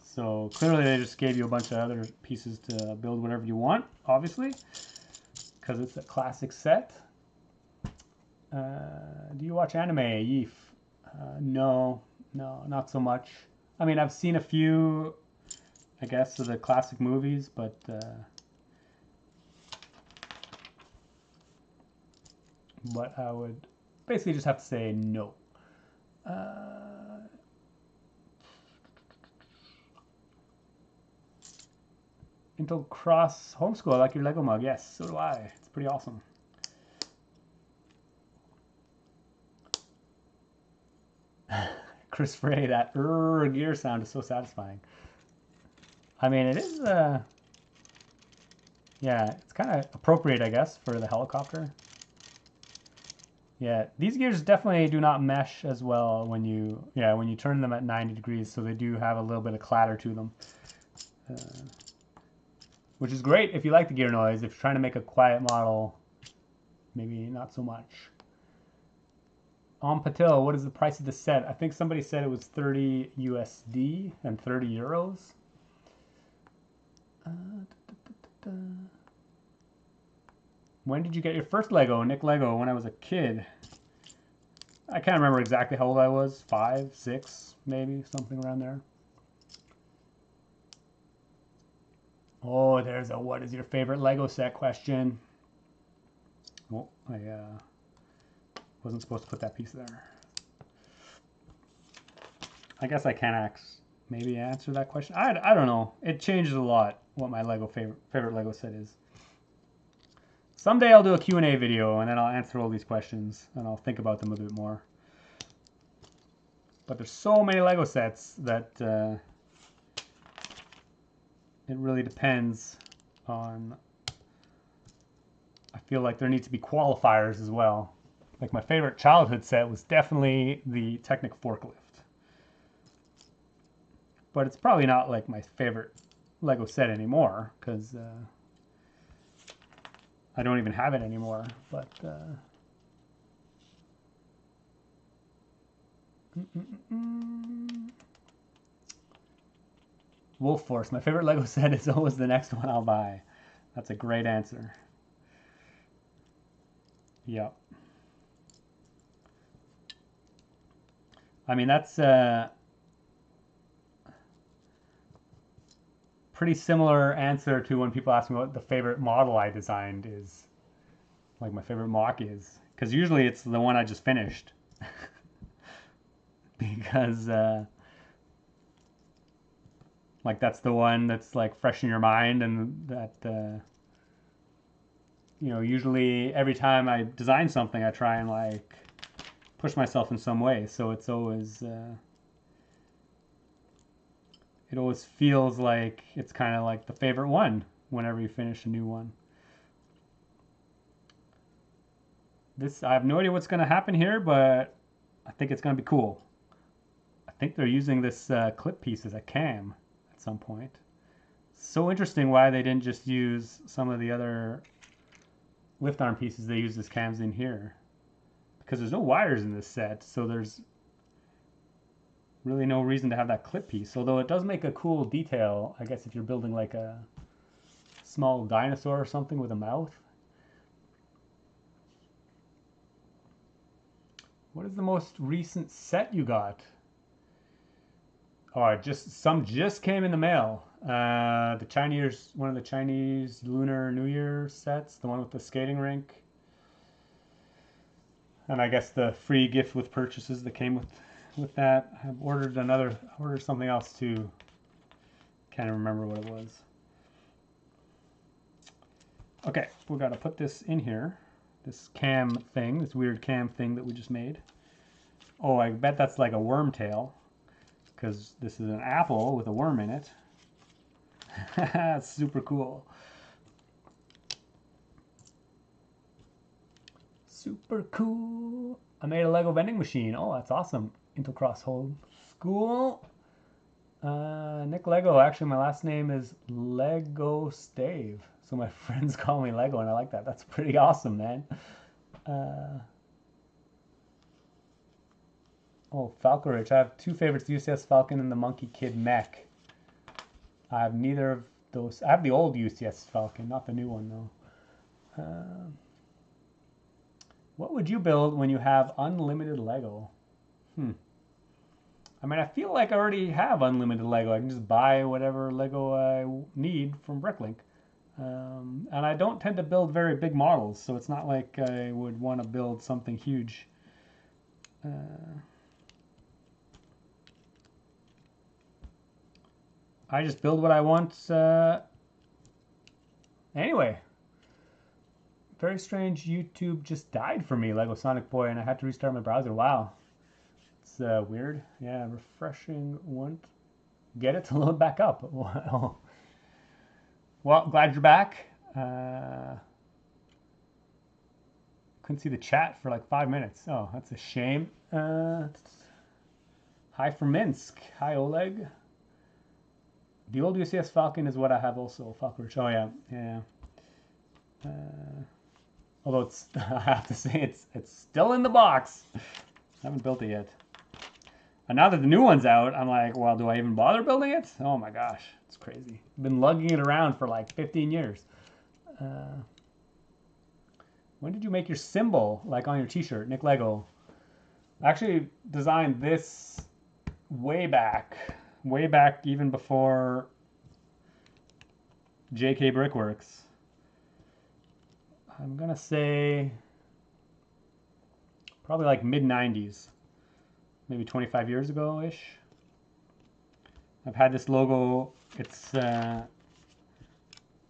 Speaker 1: So clearly they just gave you a bunch of other pieces to build whatever you want, obviously. because it's a classic set. Do you watch anime, Yeef? No, not so much. I mean, I've seen a few, I guess, of the classic movies, but I would basically just have to say no. Intel Cross Homeschool, I like your Lego mug. Yes, so do I. It's pretty awesome. Chris Frey, that gear sound is so satisfying. I mean, it is, yeah, it's kind of appropriate, I guess, for the helicopter. Yeah, these gears definitely do not mesh as well when you turn them at 90 degrees, so they do have a little bit of clatter to them. Which is great if you like the gear noise. If you're trying to make a quiet model, maybe not so much. Patil, what is the price of the set? I think somebody said it was 30 USD and 30 euros. When did you get your first Lego? Nick Lego, when I was a kid. I can't remember exactly how old I was. 5, 6, maybe, something around there. Oh, there's a what is your favorite Lego set question. Oh, I wasn't supposed to put that piece there. I guess I can maybe answer that question. I don't know. It changes a lot what my favorite Lego set is. Someday I'll do a Q&A video and then I'll answer all these questions and I'll think about them a bit more. But there's so many Lego sets that it really depends on. I feel like there needs to be qualifiers as well. Like my favorite childhood set was definitely the Technic forklift. But it's probably not like my favorite Lego set anymore because I don't even have it anymore. But Wolf Force, my favorite Lego set is always the next one I'll buy. That's a great answer. Yep. I mean, that's pretty similar answer to when people ask me what the favorite model I designed is. Like my favorite mock is. Because usually it's the one I just finished. Because like that's the one that's like fresh in your mind, and that you know, usually every time I design something I try and like push myself in some way, so it's always it always feels like it's kind of like the favorite one whenever you finish a new one. I have no idea what's going to happen here, but I think it's going to be cool. I think they're using this clip piece as a cam at some point. So interesting why they didn't just use some of the other lift arm pieces they use as cams in here. Because there's no wires in this set, so there's really no reason to have that clip piece. Although it does make a cool detail, I guess, if you're building like a small dinosaur or something with a mouth. What is the most recent set you got? Oh, some just came in the mail. The Chinese, one of the Chinese Lunar New Year sets, the one with the skating rink. And I guess the free gift with purchases that came with that. I've ordered something else too. Can't remember what it was. Okay, we got to put this in here. This cam thing, this weird cam thing that we just made. Oh, I bet that's like a worm tail, because this is an apple with a worm in it. That's super cool. Super cool. I made a Lego vending machine. Oh, that's awesome. Intercross Home School. Nick Lego. Actually, my last name is Lego Stave. So my friends call me Lego, and I like that. That's pretty awesome, man. Oh, Falconrich. I have two favorites, the UCS Falcon and the Monkey Kid Mech. I have neither of those. I have the old UCS Falcon, not the new one, though. What would you build when you have unlimited Lego? I mean, I feel like I already have unlimited Lego. I can just buy whatever Lego I need from Bricklink. And I don't tend to build very big models, so it's not like I would want to build something huge. I just build what I want. Anyway, very strange. YouTube just died for me, Lego Sonic Boy, and I had to restart my browser. Wow. It's weird. Yeah, refreshing. Won't get it to load back up. Well, glad you're back. Couldn't see the chat for like 5 minutes. Oh, that's a shame. Hi from Minsk. Hi, Oleg. The old UCS Falcon is what I have also. Falcon. Oh, yeah. Yeah. Although it's, I have to say, it's still in the box. I haven't built it yet. And now that the new one's out, I'm like, well, do I even bother building it? Oh my gosh, it's crazy. I've been lugging it around for like 15 years. When did you make your symbol, like on your t-shirt? Nick Lego. I actually designed this way back even before JK Brickworks. I'm gonna say probably like mid-90s. Maybe 25 years ago-ish. I've had this logo. It's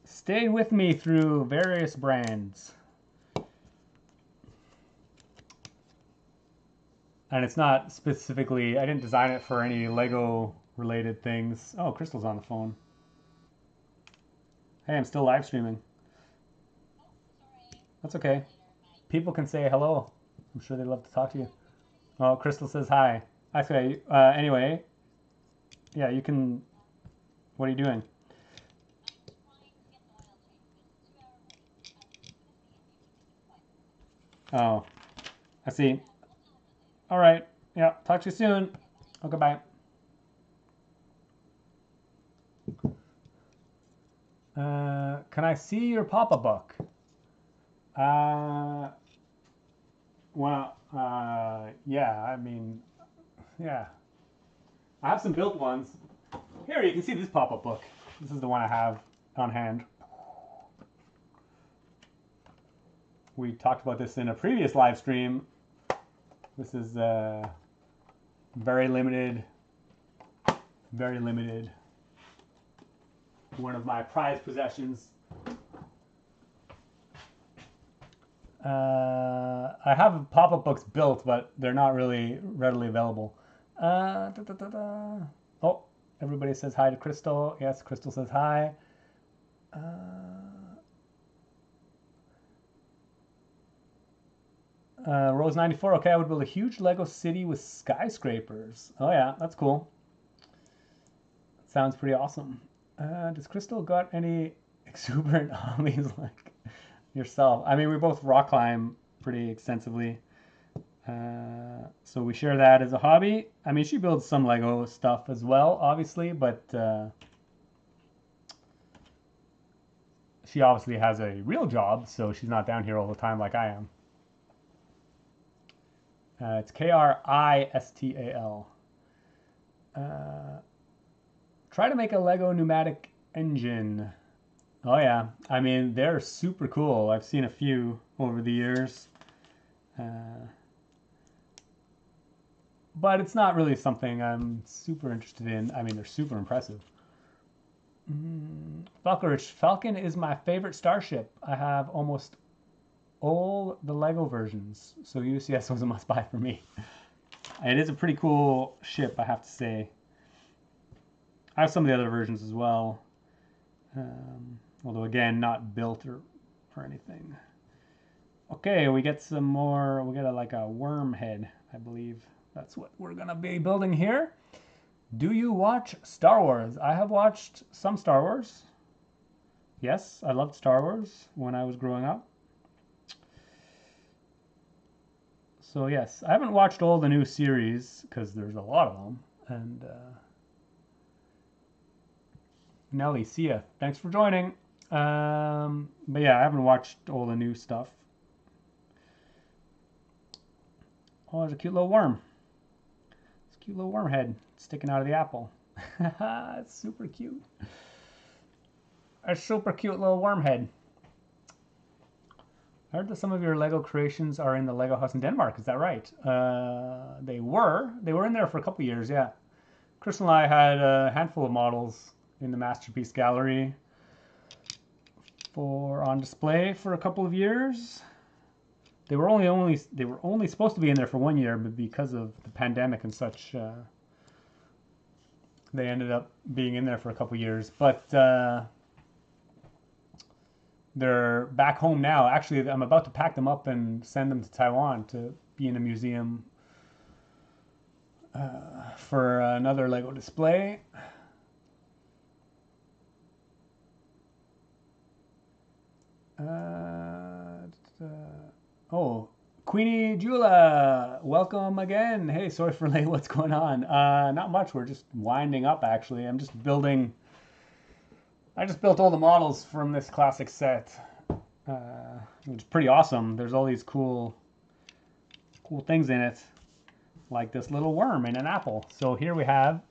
Speaker 1: stayed with me through various brands. And it's not specifically, I didn't design it for any Lego related things. Oh, Crystal's on the phone. Hey, I'm still live streaming. That's okay. People can say hello. I'm sure they'd love to talk to you. Oh, Crystal says hi. Okay, anyway. Yeah, you can... What are you doing? Oh, I see. All right. Yeah, talk to you soon. Okay, bye. Can I see your pop-up book? Well, yeah, I mean, yeah. I have some built ones. Here, you can see this pop-up book. This is the one I have on hand. We talked about this in a previous live stream. This is very limited. Very limited. One of my prized possessions. I have pop-up books built, but they're not really readily available. Oh, everybody says hi to Crystal. Yes, Crystal says hi. Rose 94. Okay, I would build a huge Lego city with skyscrapers. Oh yeah, that's cool. Sounds pretty awesome. Does Crystal got any exuberant hobbies like yourself? I mean, we both rock climb pretty extensively. So we share that as a hobby. I mean, she builds some Lego stuff as well, obviously, but she obviously has a real job, so she's not down here all the time like I am. It's Kristal. Try to make a Lego pneumatic engine. Oh yeah, I mean, they're super cool. I've seen a few over the years. But it's not really something I'm super interested in. I mean, they're super impressive. Falconrich. Falcon is my favorite starship. I have almost all the Lego versions, so UCS was a must-buy for me. It is a pretty cool ship, I have to say. I have some of the other versions as well. Although, again, not built or anything. Okay, we get some more. We get like a worm head, I believe. That's what we're going to be building here. Do you watch Star Wars? I have watched some Star Wars. Yes, I loved Star Wars when I was growing up. So yes, I haven't watched all the new series because there's a lot of them. And Nelly, see ya. Thanks for joining. But yeah, I haven't watched all the new stuff. Oh, there's a cute little worm. It's a cute little worm head sticking out of the apple. It's super cute. A super cute little worm head. I heard that some of your Lego creations are in the Lego house in Denmark. Is that right? They were. They were in there for a couple years, yeah. Chris and I had a handful of models in the Masterpiece Gallery on display for a couple of years. They were only supposed to be in there for 1 year, but because of the pandemic and such, they ended up being in there for a couple of years. But they're back home now. Actually, I'm about to pack them up and send them to Taiwan to be in a museum for another Lego display. Oh, Queenie Jula, welcome again. Hey, sorry for late. What's going on? Not much. We're just winding up, actually. I just built all the models from this classic set, which is pretty awesome. There's all these cool things in it, like this little worm in an apple. So here we have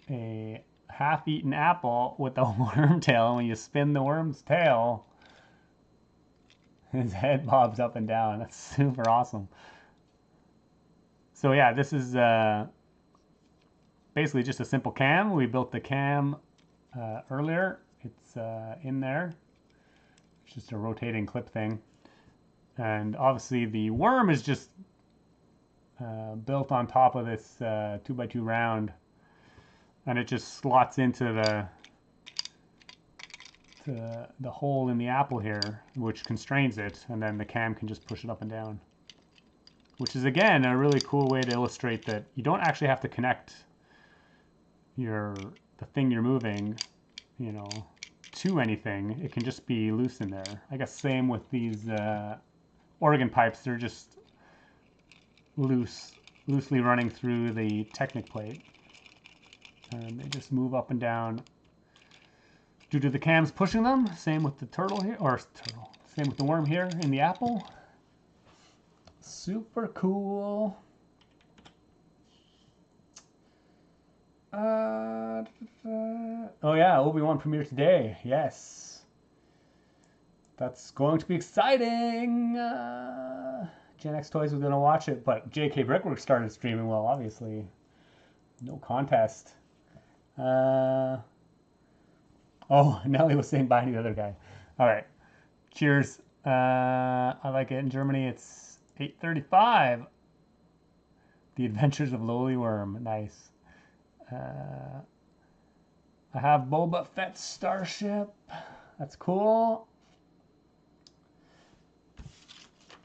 Speaker 1: a half-eaten apple with a worm tail. And when you spin the worm's tail, his head bobs up and down. That's super awesome. So yeah, this is basically just a simple cam. We built the cam earlier. It's in there. It's just a rotating clip thing. And obviously the worm is just built on top of this 2x2 round. And it just slots into the hole in the apple here, which constrains it, and then the cam can just push it up and down. Which is, again, a really cool way to illustrate that you don't actually have to connect the thing you're moving, you know, to anything. It can just be loose in there. I guess same with these organ pipes. They're just loosely running through the Technic plate. And they just move up and down due to the cams pushing them. Same with the turtle here, same with the worm here in the apple. Super cool. Oh yeah, Obi-Wan premiere today. Yes. That's going to be exciting. Gen X Toys was going to watch it, but JK Brickworks started streaming. Well, obviously, no contest. Oh, Nelly was saying bye to the other guy. All right. Cheers. I like it. In Germany, it's 8:35. The Adventures of Lowly Worm. Nice. I have Boba Fett's starship. That's cool.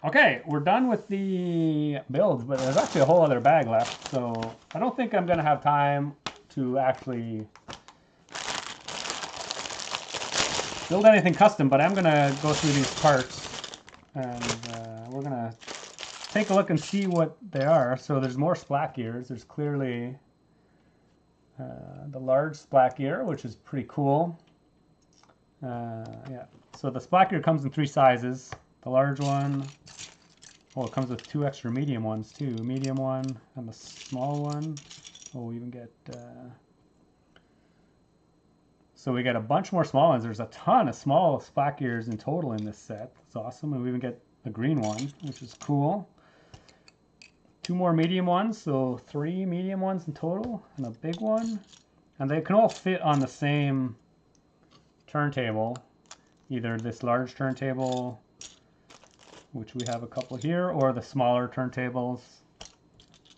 Speaker 1: Okay, we're done with the builds, but there's actually a whole other bag left. So I don't think I'm going to have time to actually build anything custom, but I'm going to go through these parts and we're going to take a look and see what they are. So there's more splat gears. There's clearly the large splat gear, which is pretty cool. Yeah. So the splat gear comes in 3 sizes. The large one, oh, it comes with 2 extra medium ones too. Medium one and the small one. Oh, we even get so we get a bunch more small ones. There's a ton of small splat gears in total in this set. It's awesome. And we even get the green one, which is cool. 2 more medium ones, so 3 medium ones in total, and a big one. And they can all fit on the same turntable. Either this large turntable, which we have a couple here, or the smaller turntables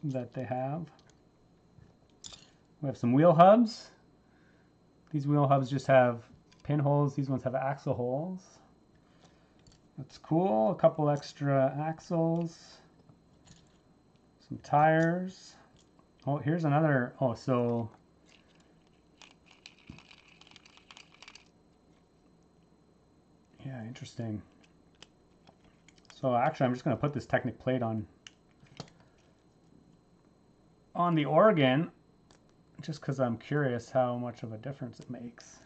Speaker 1: that they have. We have some wheel hubs. These wheel hubs just have pinholes. These ones have axle holes. That's cool. A couple extra axles. Some tires. Oh, here's another. Oh, so yeah, interesting. So actually, I'm just going to put this Technic plate on the organ, just because I'm curious how much of a difference it makes.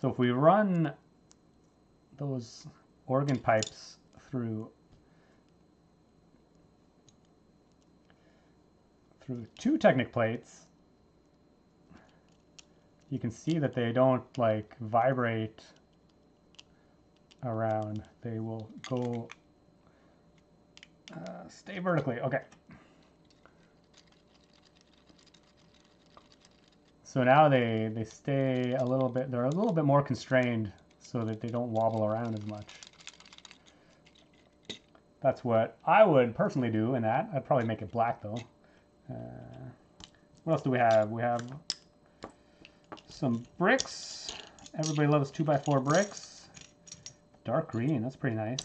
Speaker 1: So if we run those organ pipes through two Technic plates, you can see that they don't like vibrate around. They will go stay vertically. Okay. So now they stay a little bit, they're a little bit more constrained so that they don't wobble around as much. That's what I would personally do in that. I'd probably make it black though. What else do we have? We have some bricks. Everybody loves 2x4 bricks. Dark green, that's pretty nice.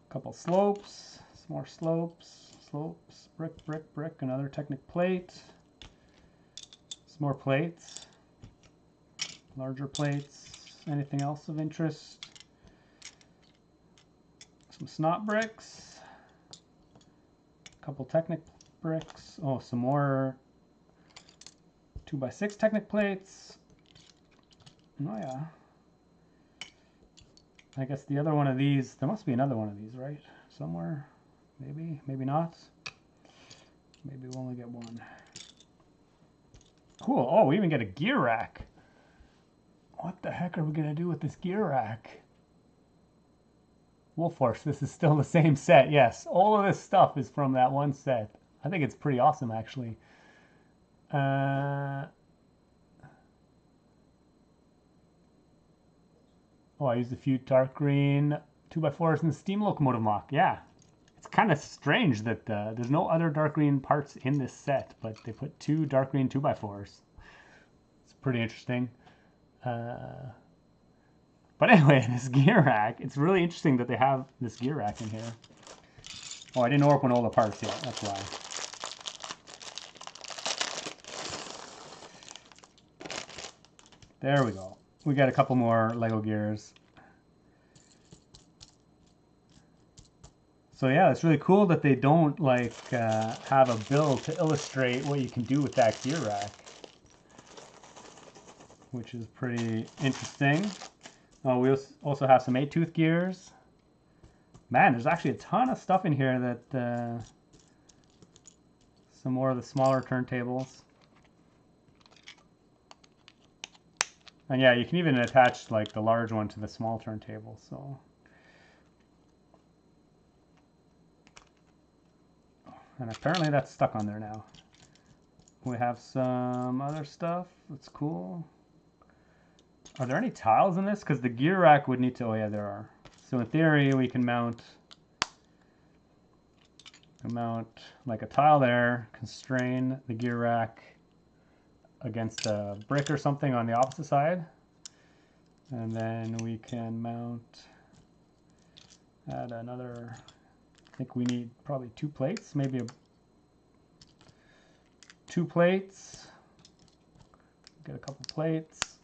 Speaker 1: A couple slopes, some more slopes, brick, brick, brick, another Technic plate. Some more plates, larger plates. Anything else of interest? Some snot bricks, a couple Technic bricks. Oh, some more 2x6 Technic plates. Oh yeah. I guess the other one of these, there must be another one of these, right? Somewhere. Maybe, maybe not. Maybe we'll only get one. Cool. Oh, we even get a gear rack. What the heck are we going to do with this gear rack? Wolf Force, this is still the same set. Yes, all of this stuff is from that one set. I think it's pretty awesome, actually. Oh, I used a few dark green 2x4s in the steam locomotive mock. Yeah, it's kind of strange that there's no other dark green parts in this set, but they put two dark green 2x4s. It's pretty interesting. But anyway, this gear rack, it's really interesting that they have this gear rack in here. Oh, I didn't open all the parts yet, that's why. There we go. We got a couple more Lego gears. So yeah, it's really cool that they don't like have a build to illustrate what you can do with that gear rack, which is pretty interesting. Oh, we also have some 8-tooth gears. Man, there's actually a ton of stuff in here that some more of the smaller turntables. And yeah, you can even attach like the large one to the small turntable, so. And apparently that's stuck on there now. We have some other stuff that's cool. Are there any tiles in this? Because the gear rack would need to, oh yeah, there are. So in theory, we can mount like a tile there, constrain the gear rack against a brick or something on the opposite side. And then we can add another, I think we need probably 2 plates, maybe 2 plates. Get a couple plates.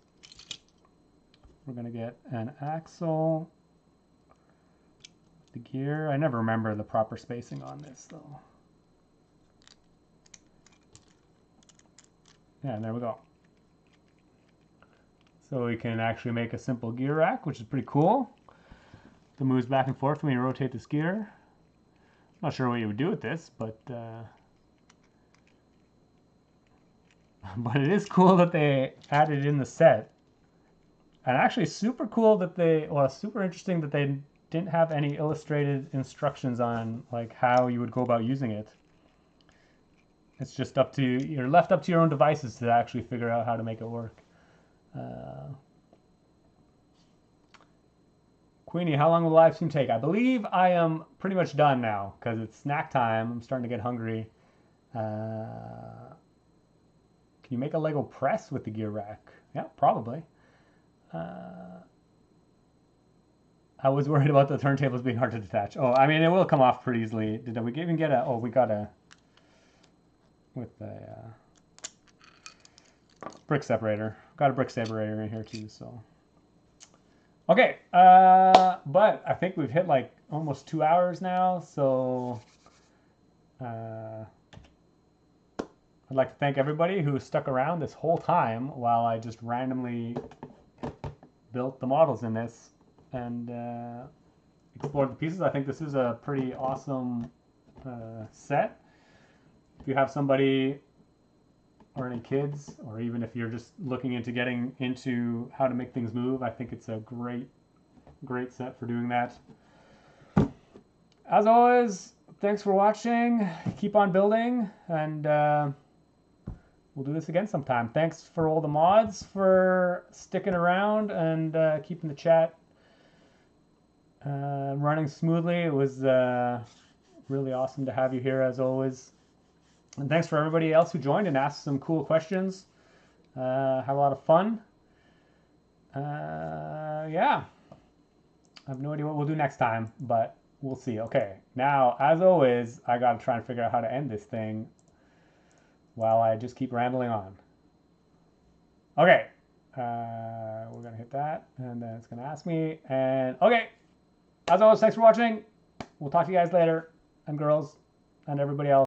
Speaker 1: We're gonna get an axle, the gear. I never remember the proper spacing on this though. Yeah, and there we go. So we can actually make a simple gear rack, which is pretty cool. That moves back and forth when you rotate this gear. Not sure what you would do with this, but it is cool that they added in the set. And actually super cool that super interesting that they didn't have any illustrated instructions on like how you would go about using it. It's just you're left up to your own devices to actually figure out how to make it work. Queenie, how long will the live stream take? I believe I am pretty much done now because it's snack time. I'm starting to get hungry. Can you make a Lego press with the gear rack? Yeah, probably. I was worried about the turntables being hard to detach. Oh, I mean, it will come off pretty easily. Did we even get a, oh, we got a, with the brick separator. Got a brick separator in here too, so. Okay, but I think we've hit like almost 2 hours now, so I I'd like to thank everybody who stuck around this whole time while I just randomly built the models in this and explored the pieces. I think this is a pretty awesome set. If you have somebody or any kids, or even if you're just looking into getting into how to make things move, I think it's a great set for doing that. As always, thanks for watching. Keep on building, and we'll do this again sometime. Thanks for all the mods for sticking around and keeping the chat running smoothly. It was really awesome to have you here as always. And thanks for everybody else who joined and asked some cool questions. Had a lot of fun. Yeah. I have no idea what we'll do next time, but we'll see. Okay, now, as always, I gotta try and figure out how to end this thing while I just keep rambling on. Okay, we're gonna hit that, and then it's gonna ask me, and okay, as always, thanks for watching. We'll talk to you guys later, and girls, and everybody else.